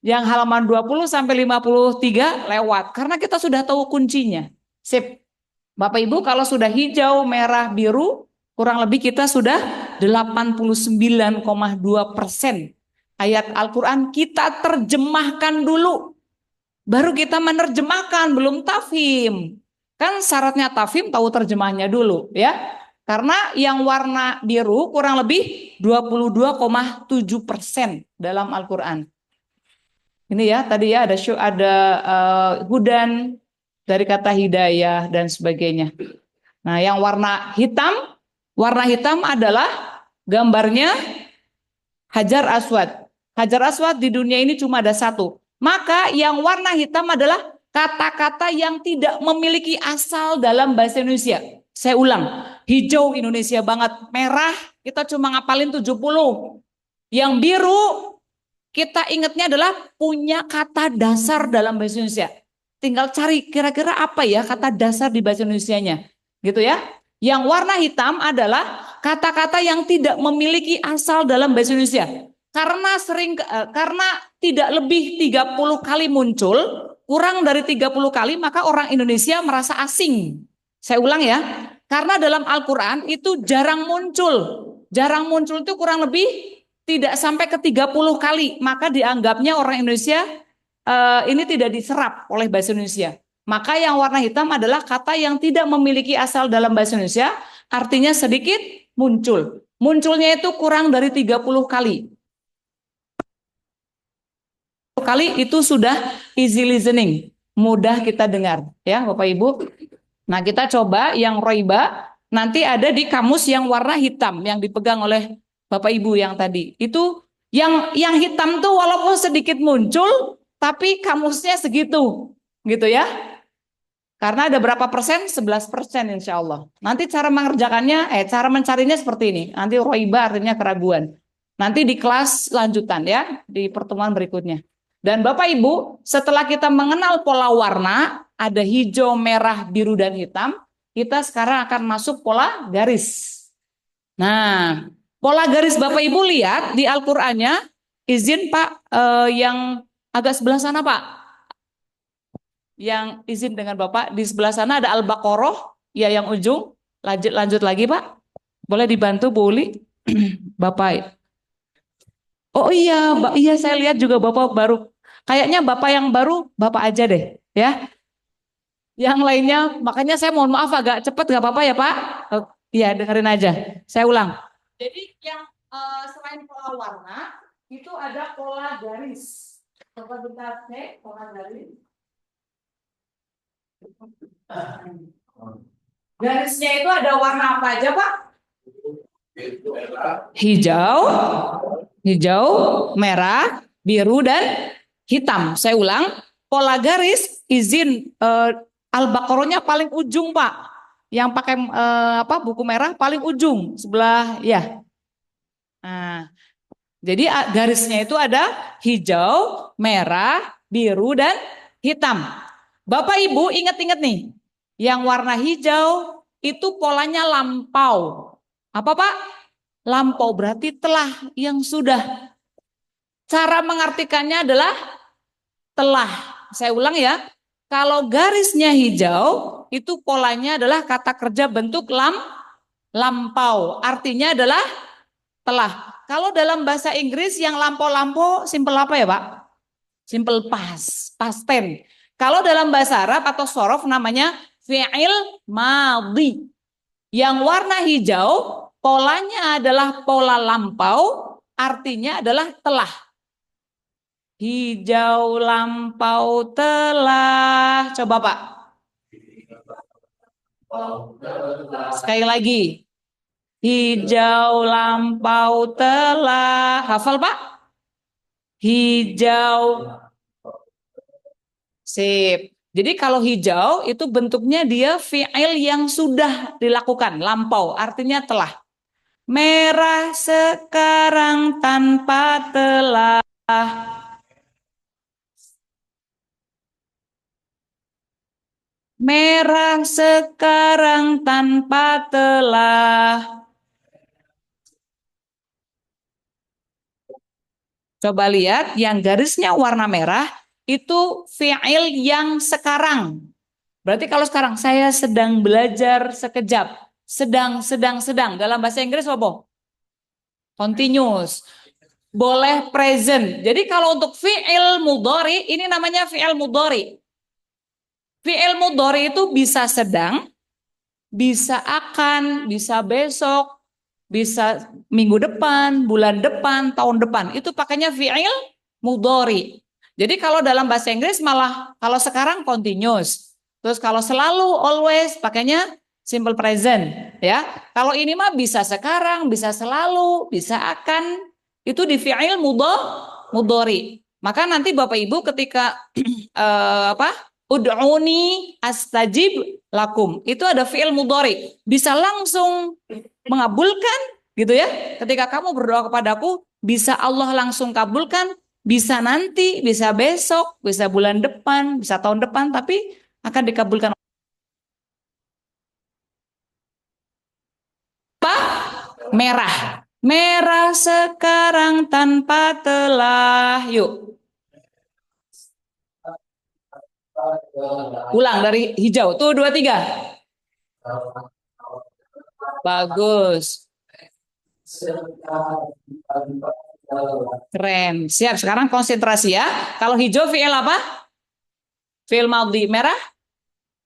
Yang halaman 20 sampai 53 lewat karena kita sudah tahu kuncinya. Sip. Bapak Ibu kalau sudah hijau, merah, biru, kurang lebih kita sudah 89,2% ayat Al-Quran kita terjemahkan dulu. Baru kita menerjemahkan, belum tafhim. Kan syaratnya tafhim tahu terjemahnya dulu ya. Karena yang warna biru kurang lebih 22,7% dalam Al-Quran. Ini ya tadi ya ada hudan dari kata hidayah dan sebagainya. Nah, yang warna hitam adalah gambarnya Hajar Aswad. Hajar Aswad di dunia ini cuma ada satu. Maka yang warna hitam adalah kata-kata yang tidak memiliki asal dalam bahasa Indonesia. Saya ulang, hijau Indonesia banget, merah kita cuma ngapalin 70. Yang biru kita ingatnya adalah punya kata dasar dalam bahasa Indonesia. Tinggal cari kira-kira apa ya kata dasar di bahasa Indonesianya. Gitu ya. Yang warna hitam adalah kata-kata yang tidak memiliki asal dalam bahasa Indonesia. Karena tidak lebih 30 kali muncul, kurang dari 30 kali maka orang Indonesia merasa asing. Saya ulang ya. Karena dalam Al-Qur'an itu jarang muncul. Jarang muncul itu kurang lebih tidak sampai ke 30 kali, maka dianggapnya orang Indonesia ini tidak diserap oleh bahasa Indonesia. Maka yang warna hitam adalah kata yang tidak memiliki asal dalam bahasa Indonesia, artinya sedikit muncul. Munculnya itu kurang dari 30 kali. Kali itu sudah easy listening, mudah kita dengar ya Bapak Ibu. Nah, kita coba yang roiba, nanti ada di kamus yang warna hitam yang dipegang oleh Bapak Ibu yang tadi. Itu yang hitam tuh walaupun sedikit muncul tapi kamusnya segitu. Gitu ya. Karena ada berapa persen? 11% insya Allah. Nanti cara mengerjakannya, cara mencarinya seperti ini. Nanti roiba artinya keraguan. Nanti di kelas lanjutan ya, di pertemuan berikutnya. Dan Bapak Ibu, setelah kita mengenal pola warna, ada hijau, merah, biru, dan hitam, kita sekarang akan masuk pola garis. Nah, pola garis Bapak Ibu lihat di Al-Qur'annya, izin Pak yang agak sebelah sana Pak. Yang izin dengan Bapak, di sebelah sana ada Al-Baqarah, ya yang ujung. Lanjut lagi Pak. Boleh dibantu Bu Uli? Bapak. Oh iya saya lihat juga Bapak baru. Kayaknya Bapak yang baru, Bapak aja deh ya. Yang lainnya, makanya saya mohon maaf agak cepat gak apa-apa ya Pak? Iya dengerin aja, saya ulang. Jadi yang selain pola warna, itu ada pola garis. Coba kita cek pola garis. Garisnya itu ada warna apa aja Pak? Hijau, merah, biru, dan hitam. Saya ulang, pola garis izin Al-Baqarahnya paling ujung Pak. Yang pakai buku merah paling ujung sebelah ya. Nah, jadi garisnya itu ada hijau, merah, biru, dan hitam. Bapak Ibu ingat-ingat nih, yang warna hijau itu polanya lampau. Apa Pak? Lampau berarti telah, yang sudah. Cara mengartikannya adalah telah. Saya ulang ya. Kalau garisnya hijau, itu polanya adalah kata kerja bentuk lampau. Artinya adalah telah. Kalau dalam bahasa Inggris yang lampau-lampau simple apa ya Pak? Simple past tense. Kalau dalam bahasa Arab atau sorof namanya fi'il madhi. Yang warna hijau polanya adalah pola lampau, artinya adalah telah. Hijau lampau telah. Coba Pak. Sekali lagi. Hijau lampau telah. Hafal Pak? Hijau. Sip. Jadi kalau hijau itu bentuknya dia fi'il yang sudah dilakukan, lampau, artinya telah. Merah sekarang tanpa telah. Merah sekarang tanpa telah. Coba lihat yang garisnya warna merah itu fi'il yang sekarang. Berarti kalau sekarang saya sedang belajar sekejap. Sedang. Dalam bahasa Inggris apa? Continuous. Boleh present. Jadi kalau untuk fi'il mudhari, ini namanya fi'il mudhari. Fi'il mudhari itu bisa sedang, bisa akan, bisa besok, bisa minggu depan, bulan depan, tahun depan. Itu pakainya fi'il mudhari. Jadi kalau dalam bahasa Inggris malah kalau sekarang continuous. Terus kalau selalu always pakainya simple present, ya. Kalau ini mah bisa sekarang, bisa selalu, bisa akan. Itu di fi'il mudhari. Maka nanti Bapak Ibu ketika Ud'uni astajib lakum. Itu ada fi'il mudhari. Bisa langsung mengabulkan gitu ya. Ketika kamu berdoa kepadaku, bisa Allah langsung kabulkan, bisa nanti, bisa besok, bisa bulan depan, bisa tahun depan, tapi akan dikabulkan. Apa? Merah. Merah sekarang tanpa telah. Yuk. Ulang dari hijau. Tuh 2, 3. Bagus. Keren. Siap. Sekarang konsentrasi ya. Kalau hijau fi'il apa? Fi'il madhi. Merah?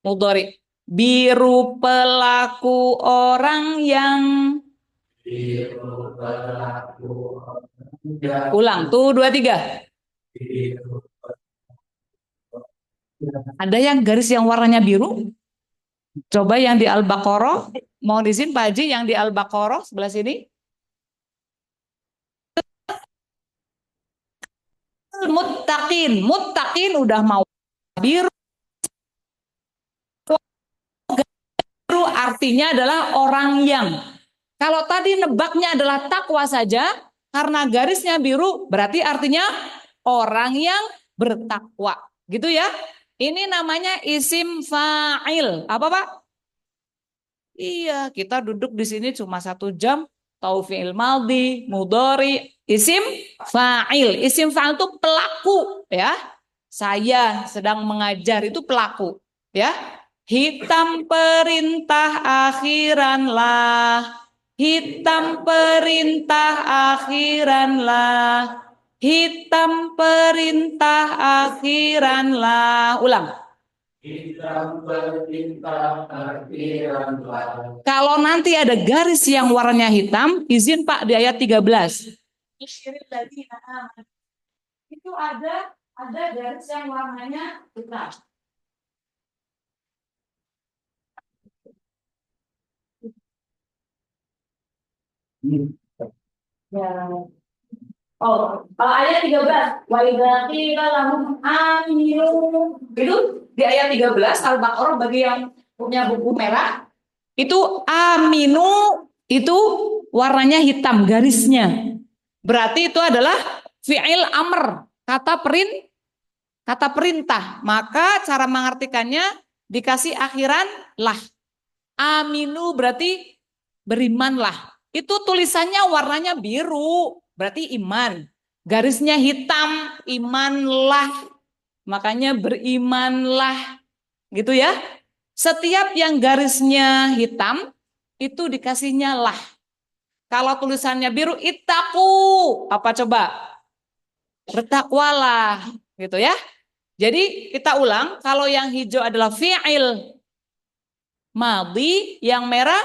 Mudhari. Biru pelaku orang yang. Ulang. Tuh 2, 3. Ada yang garis yang warnanya biru? Coba yang di Al-Baqarah. Mau di sini Pak Haji yang di Al-Baqarah sebelah sini. Muttaqin udah mau biru. Biru artinya adalah orang yang. Kalau tadi nebaknya adalah takwa saja, karena garisnya biru berarti artinya orang yang bertakwa. Gitu ya. Ini namanya isim fa'il. Apa Pak? Iya, kita duduk di sini cuma 1 jam. Tahu fi'il madhi, mudhari, isim fa'il. Isim fa'il itu pelaku, ya. Saya sedang mengajar itu pelaku, ya. Hitam perintah akhiranlah. Hitam perintah akhiranlah. Hitam perintah akhiranlah. Ulang. Kalau nanti ada garis yang warnanya hitam, izin Pak di ayat 13. Itu ada garis yang warnanya hitam. Ya. Oh, ayat 13. Wa idza qila lahum aminu. Itu di ayat 13 Al-Baqarah bagi yang punya buku merah. Itu aminu itu warnanya hitam garisnya. Berarti itu adalah fi'il amr, kata perintah. Maka cara mengartikannya dikasih akhiran lah. Aminu berarti berimanlah. Itu tulisannya warnanya biru. Berarti iman. Garisnya hitam, imanlah. Makanya berimanlah. Gitu ya. Setiap yang garisnya hitam, itu dikasihnya lah. Kalau tulisannya biru, ittaku. Apa coba? Bertakwalah. Gitu ya. Jadi kita ulang. Kalau yang hijau adalah fi'il madhi, yang merah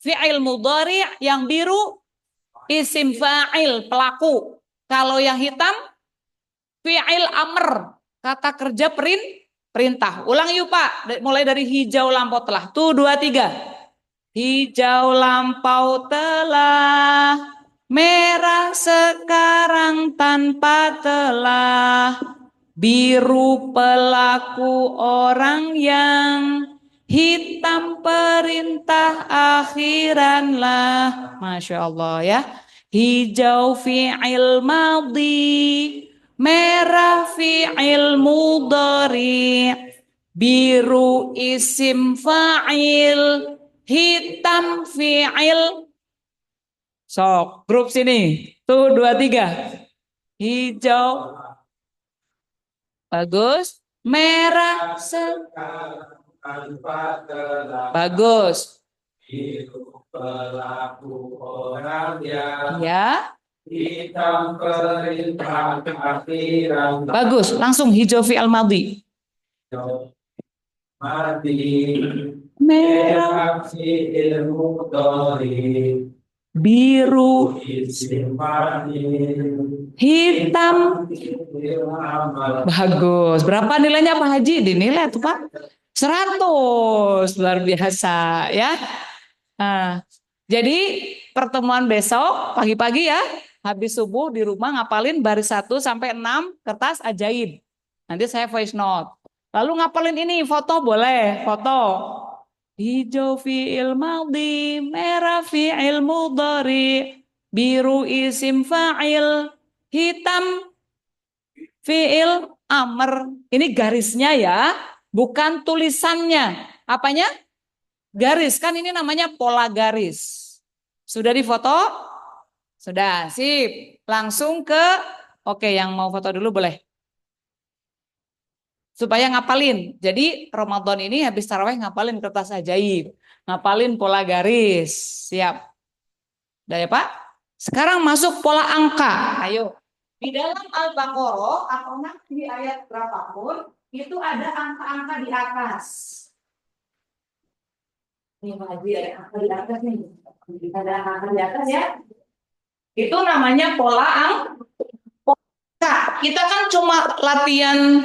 fi'il mudhari, yang biru isim fa'il pelaku. Kalau yang hitam fi'il amr, kata kerja perintah. Ulang yuk Pak, mulai dari hijau lampau telah. Tuh 2, 3. hijau lampau telah, merah sekarang tanpa telah, biru pelaku orang yang, hitam perintah akhiranlah. Masya Allah ya. Hijau fi'il madhi, merah fi'il mudhari, biru isim fa'il, hitam fi'il. Sok, grup sini. Tuh, 2, 3. Hijau. Bagus. Merah. Bagus. Biru pelaku orang yang, Ya. hitam perintah akhiran. Bagus. Langsung hijau fi'al madhi. Mati Merah. merah fi'il mudhari, Biru. isim fa'il, Hitam. fi'il amal. Bagus. Berapa nilainya Pak Haji? Dinilai tuh Pak. 100. Luar biasa ya. Nah, jadi pertemuan besok pagi-pagi ya. Habis subuh di rumah ngapalin baris 1 sampai 6 kertas ajaib. Nanti saya voice note. Lalu ngapalin ini foto boleh, foto. Hijau fi'il madhi, merah fi'il mudhari, biru isim fa'il, hitam fi'il amr. Ini garisnya ya, bukan tulisannya. Apanya? Garis. Kan ini namanya pola garis. Sudah difoto? Sudah, sip. Langsung ke, oke yang mau foto dulu boleh. Supaya ngapalin. Jadi Ramadan ini habis tarawih ngapalin kertas ajaib. Ngapalin pola garis. Siap. Udah ya Pak? Sekarang masuk pola angka. Ayo. Di dalam Al-Baqarah atau nanti di ayat berapapun, itu ada angka-angka di atas. Ini lagi ada angka di atas nih. Ada angka di atas ya. Itu namanya pola angka. Kita kan cuma latihan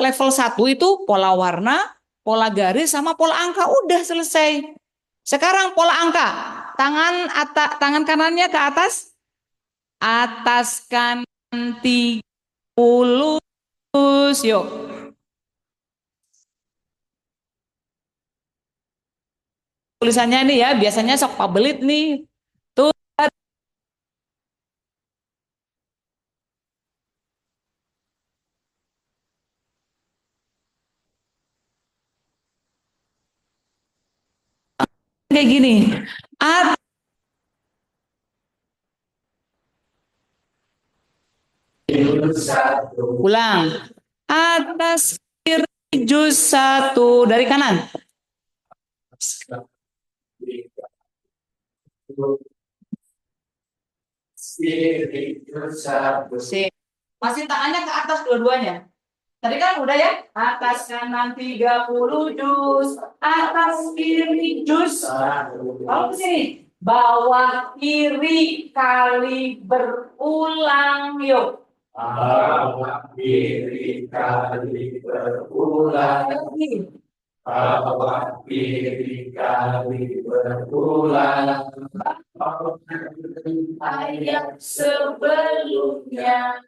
level 1 itu pola warna, pola garis sama pola angka udah selesai. Sekarang pola angka. Tangan kanannya ke atas. Atas kanan 30. Yuk. Tulisannya nih ya, biasanya sok pabelit nih. Tuh. Kayak gini. Ulang. Atas kiri juz 1 dari kanan. Masih tangannya ke atas dua-duanya. Tadi kan udah ya. Atas kanan 30 juz, atas kiri juz. Kalau ke sini, bawah kiri kali berulang yuk. Bawah kiri kali berulang. Bawah kiri kali berulang. Ayat sebelumnya.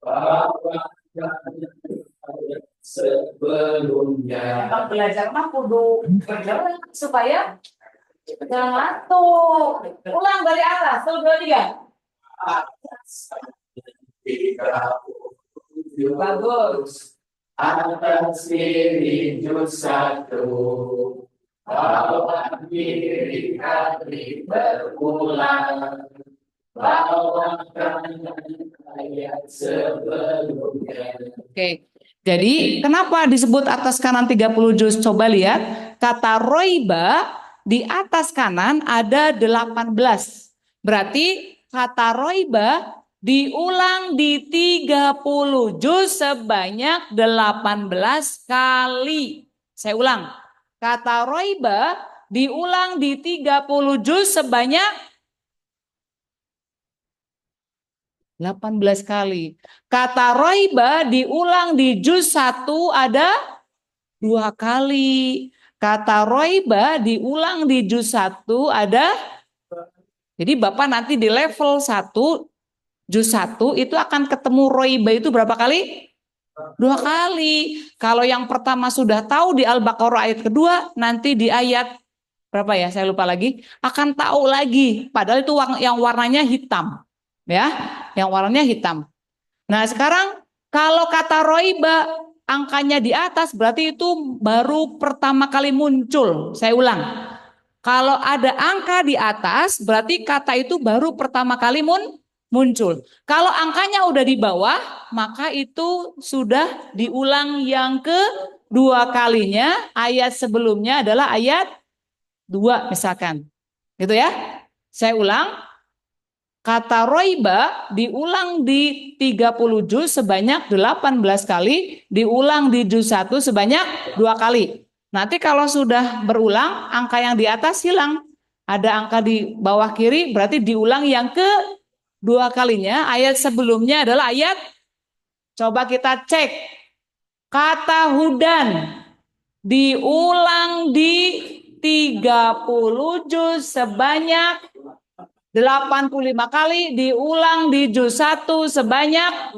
Bawah ayat sebelumnya. Kalau belajar mah kudu berjalan supaya jangan ngantuk. Ulang dari atas, 1, 2, 3. Bagus. Atas kiri juz 1, bawah kiri kali berulang, bawah kanan ayat sebelumnya. Oke. Jadi kenapa disebut atas kanan 30 juz? Coba lihat. Kata roiba di atas kanan ada 18. Berarti kata roiba diulang di 30 juz sebanyak 18 kali. Saya ulang. Kata roiba diulang di 30 juz sebanyak 18 kali. Kata roiba diulang di juz 1 ada 2 kali. Kata roiba diulang di juz 1 ada. Jadi Bapak nanti di level 1 juz 1 itu akan ketemu roiba itu berapa kali? 2 kali. Kalau yang pertama sudah tahu di Al-Baqarah ayat kedua, nanti di ayat berapa ya? Saya lupa lagi. Akan tahu lagi. Padahal itu yang warnanya hitam. Ya, yang warnanya hitam. Nah, sekarang kalau kata roiba angkanya di atas berarti itu baru pertama kali muncul. Saya ulang. Kalau ada angka di atas berarti kata itu baru pertama kali muncul. Kalau angkanya udah di bawah, maka itu sudah diulang yang kedua kalinya. Ayat sebelumnya adalah ayat 2 misalkan. Gitu ya. Saya ulang. Kata roiba diulang di 30 juz sebanyak 18 kali, diulang di juz 1 sebanyak 2 kali. Nanti kalau sudah berulang, angka yang di atas hilang. Ada angka di bawah kiri, berarti diulang yang kedua kalinya. Ayat sebelumnya adalah ayat, coba kita cek. Kata hudan diulang di 30 juz sebanyak 85 kali, diulang di juz 1 sebanyak.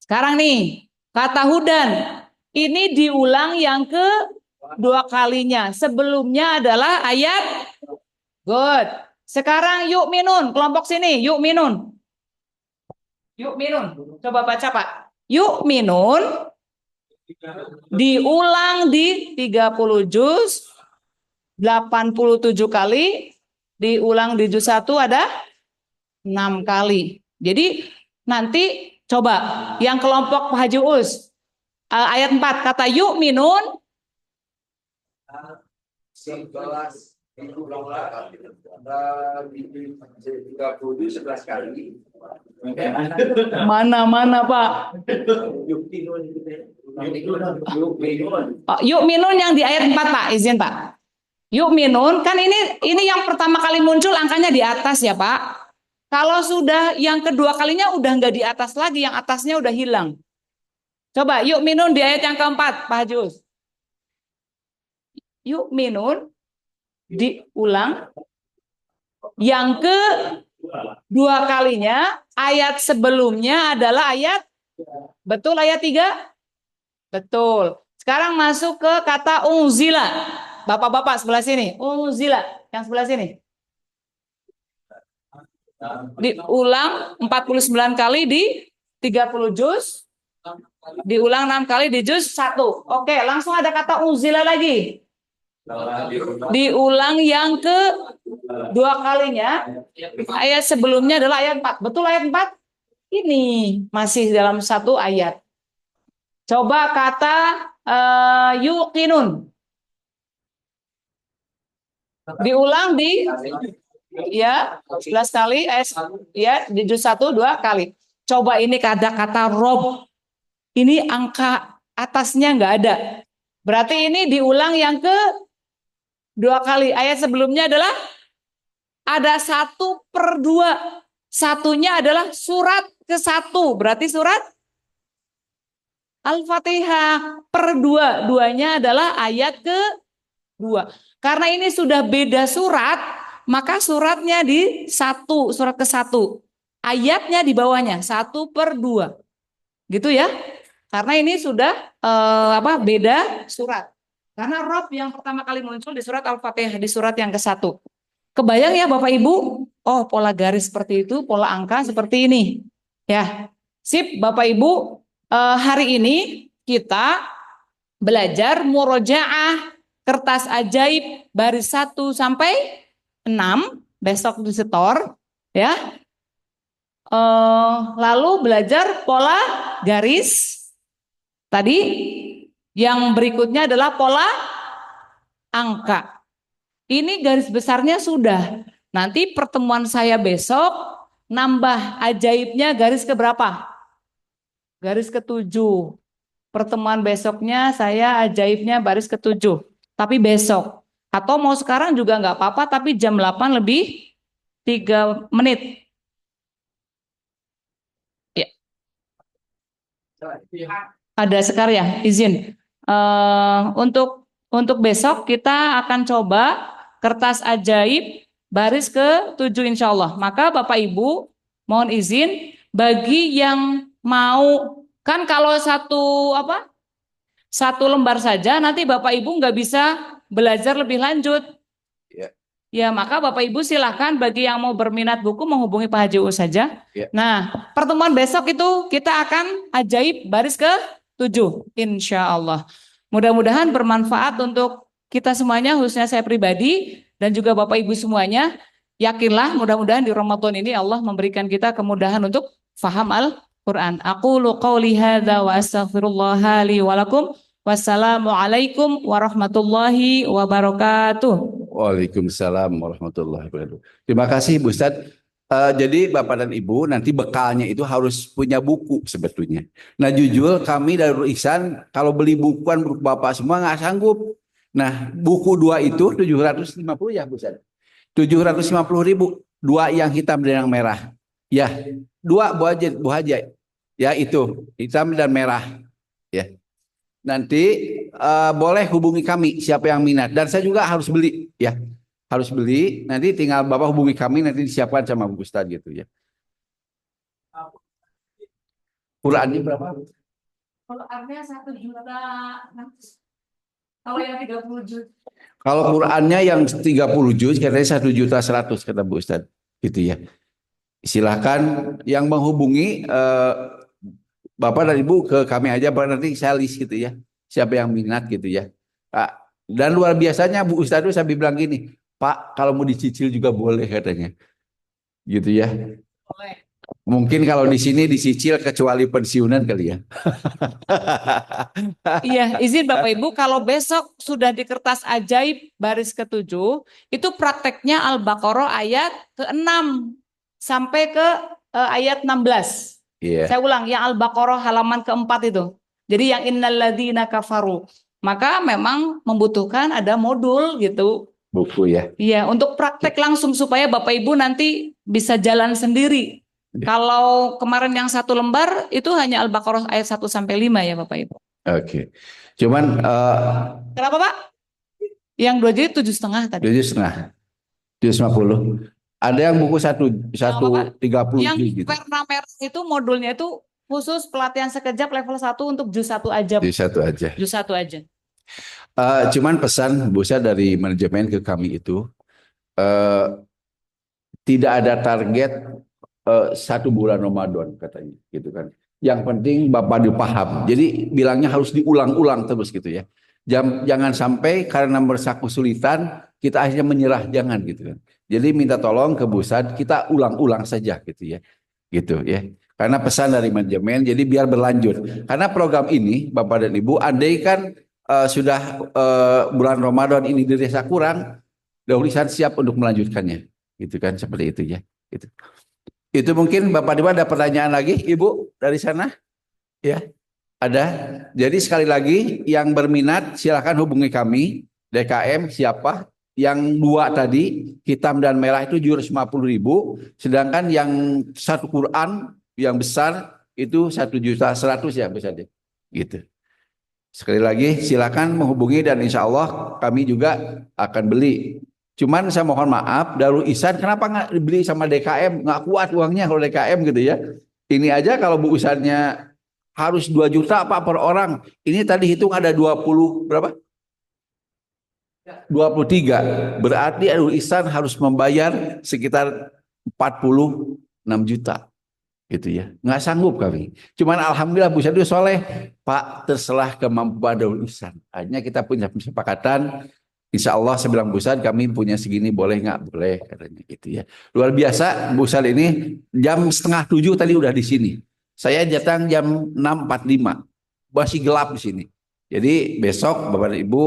Sekarang nih, kata hudan ini diulang yang kedua kalinya. Sebelumnya adalah ayat good. Sekarang yuk minun, kelompok sini, yuk minun. Yuk minun. Coba baca, Pak. Yuk minun diulang di 30 juz 87 kali. Diulang di juz 1 ada 6 kali. Jadi nanti coba yang kelompok Pak Haji Us ayat 4 kata yuk minun 11 11 kali. mana Pak? Yuk minun yang di ayat 4 Pak, izin Pak. Yuk minun, kan ini yang pertama kali muncul angkanya di atas ya Pak. Kalau sudah yang kedua kalinya udah nggak di atas lagi, yang atasnya udah hilang. Coba yuk minun di ayat yang keempat, Pak Hajus. Yuk minun diulang yang kedua kalinya, ayat sebelumnya adalah ayat, betul ayat 3? Betul. Sekarang masuk ke kata unzila. Bapak-bapak sebelah sini, unzila, yang sebelah sini. Diulang 49 kali di 30 juz, diulang 6 kali di juz 1. Oke, langsung ada kata unzila lagi. Diulang yang kedua kalinya, ayat sebelumnya adalah ayat 4. Betul ayat 4? Ini masih dalam satu ayat. Coba kata yuqinun. Diulang di ya 11 kali ya di juz 1 2 kali. Coba ini kata rob. Ini angka atasnya nggak ada. Berarti ini diulang yang kedua kali. Ayat sebelumnya adalah ada 1/2. Satunya adalah surat ke-1. Berarti surat Al-Fatihah per 2. Duanya adalah ayat ke-2. Karena ini sudah beda surat, maka suratnya di 1, surat ke-1. Ayatnya di bawahnya 1/2. Gitu ya. Karena ini sudah beda surat. Karena rob yang pertama kali muncul di surat Al-Fatihah, di surat yang ke-1. Kebayang ya Bapak Ibu? Oh, pola garis seperti itu, pola angka seperti ini. Ya. Sip, Bapak Ibu, hari ini kita belajar murojaah kertas ajaib baris 1 sampai 6, besok di setor ya. Lalu belajar pola garis. Tadi yang berikutnya adalah pola angka. Ini garis besarnya sudah. Nanti pertemuan saya besok nambah ajaibnya garis keberapa? Garis ke-7. Pertemuan besoknya saya ajaibnya baris ke-7. Tapi besok. Atau mau sekarang juga nggak apa-apa, tapi jam 8 lebih 3 menit. Ya. Ada sekarang ya, izin. Untuk Untuk besok kita akan coba kertas ajaib baris ke-7 insya Allah. Maka Bapak Ibu mohon izin bagi yang mau, kan kalau satu lembar saja nanti Bapak Ibu nggak bisa belajar lebih lanjut. Ya. Ya, maka Bapak Ibu silahkan bagi yang mau berminat buku menghubungi Pak Haji U saja. Ya. Nah, pertemuan besok itu kita akan ajaib baris ke-7 insya Allah. Mudah-mudahan bermanfaat untuk kita semuanya, khususnya saya pribadi dan juga Bapak Ibu semuanya. Yakinlah mudah-mudahan di Ramadan ini Allah memberikan kita kemudahan untuk faham Al-Quran. Aqulu qawli hadza wa astaghfirullah li wa lakum. Wassalamualaikum warahmatullahi wabarakatuh. Waalaikumsalam warahmatullahi wabarakatuh. Terima kasih Bu Ustadz. Jadi Bapak dan Ibu nanti bekalnya itu harus punya buku sebetulnya. Nah jujur kami dari Ihsan kalau beli bukuan buku Bapak semua nggak sanggup. Nah buku 2 itu 750 ya Bu Ustadz. 750.000. 2 yang hitam dan yang merah. Ya 2 Bu Haji. Ya itu hitam dan merah. Ya. Nanti boleh hubungi kami siapa yang minat, dan saya juga harus beli ya, harus beli. Nanti tinggal Bapak hubungi kami, nanti disiapkan sama Bu Ustadz gitu ya. Qurannya berapa? Qurannya 1 juta. Kalau yang 30 juz. Kalau Qurannya yang 30 juz katanya 1.100.000 kata Bu Ustadz gitu ya. Silahkan yang menghubungi Bapak dan Ibu ke kami aja, nanti saya list gitu ya. Siapa yang minat gitu ya. Dan luar biasanya Bu Ustadz sambil bilang gini, Pak kalau mau dicicil juga boleh katanya. Gitu ya. Boleh. Mungkin kalau di sini dicicil kecuali pensiunan kali ya. Iya, izin Bapak Ibu, kalau besok sudah di kertas ajaib baris ke-7, itu prakteknya Al-Baqarah ayat ke-6 sampai ke ayat 16. Iya. Saya ulang, yang Al-Baqarah halaman ke-4 itu. Jadi yang innalladzina kafaru. Maka memang membutuhkan ada modul gitu. Buku ya. Iya, untuk praktek langsung supaya Bapak Ibu nanti bisa jalan sendiri. Kalau kemarin yang 1 lembar itu hanya Al-Baqarah ayat 1 sampai 5 ya Bapak Ibu. Oke. Cuman Kenapa Pak? Yang 2 jadi 7,5 tadi. 7,5. 750. Ada yang buku 130 Yang gitu. warna merah itu modulnya itu khusus pelatihan sekejap level 1 untuk juz 1 aja. Juz 1 aja. Juz 1 aja. Cuman pesan Bu Ustadz dari manajemen ke kami itu tidak ada target 1 bulan Ramadan katanya gitu kan. Yang penting Bapak dipaham. Jadi bilangnya harus diulang-ulang terus gitu ya. Jangan sampai karena merasa kesulitan kita akhirnya menyerah, jangan gitu kan. Jadi minta tolong ke Bu Ustadz kita ulang-ulang saja gitu ya. Gitu ya. Karena pesan dari manajemen jadi biar berlanjut. Karena program ini Bapak dan Ibu andai kan sudah bulan Ramadan ini dirasa kurang, Daul Ihsan siap untuk melanjutkannya. Gitu kan, seperti itu ya. Gitu. Itu mungkin Bapak Ibu ada pertanyaan lagi Ibu dari sana? Ya. Ada. Jadi sekali lagi yang berminat silakan hubungi kami DKM siapa? Yang 2 tadi hitam dan merah itu 750.000, sedangkan yang 1 Quran yang besar itu 1.100.000 ya besar deh. Gitu. Sekali lagi silakan menghubungi dan insya Allah kami juga akan beli. Cuman saya mohon maaf Darul Ihsan kenapa nggak dibeli sama DKM, nggak kuat uangnya kalau DKM gitu ya. Ini aja kalau Bu Ihsannya harus 2 juta Pak per orang. Ini tadi hitung ada 20 berapa? 23. Berarti Darul Ihsan harus membayar sekitar 46 juta. Gitu ya. Nggak sanggup kami. Cuman alhamdulillah Bu Ihsan itu soleh. Pak terserah kemampuan Darul Ihsan. Akhirnya kita punya kesepakatan. Insya Allah saya bilang Bu Ihsan kami punya segini boleh nggak? Boleh katanya gitu ya. Luar biasa Bu Ihsan ini jam 6:30 tadi udah di sini. Saya datang jam 6:45. Masih gelap di sini. Jadi besok Bapak dan Ibu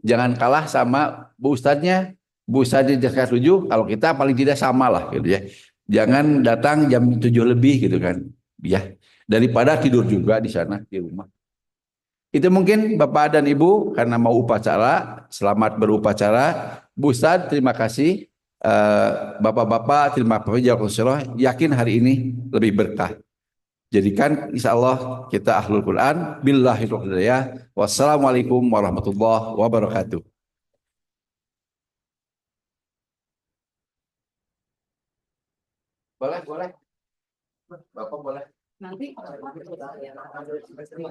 jangan kalah sama Bu Ustadznya. Bu Ustadznya jam 7, kalau kita paling tidak sama lah gitu ya. Jangan datang jam 7 lebih gitu kan. Ya, daripada tidur juga di sana di rumah. Itu mungkin Bapak dan Ibu karena mau upacara, selamat berupacara. Bu Ustadz terima kasih. Bapak-bapak terima kasih. Yakin hari ini lebih berkah. Jadikan insya Allah kita ahlul Quran. Billahi taufiq wal hidayah. Wassalamualaikum warahmatullahi wabarakatuh. Boleh, boleh. Bapak boleh. Nanti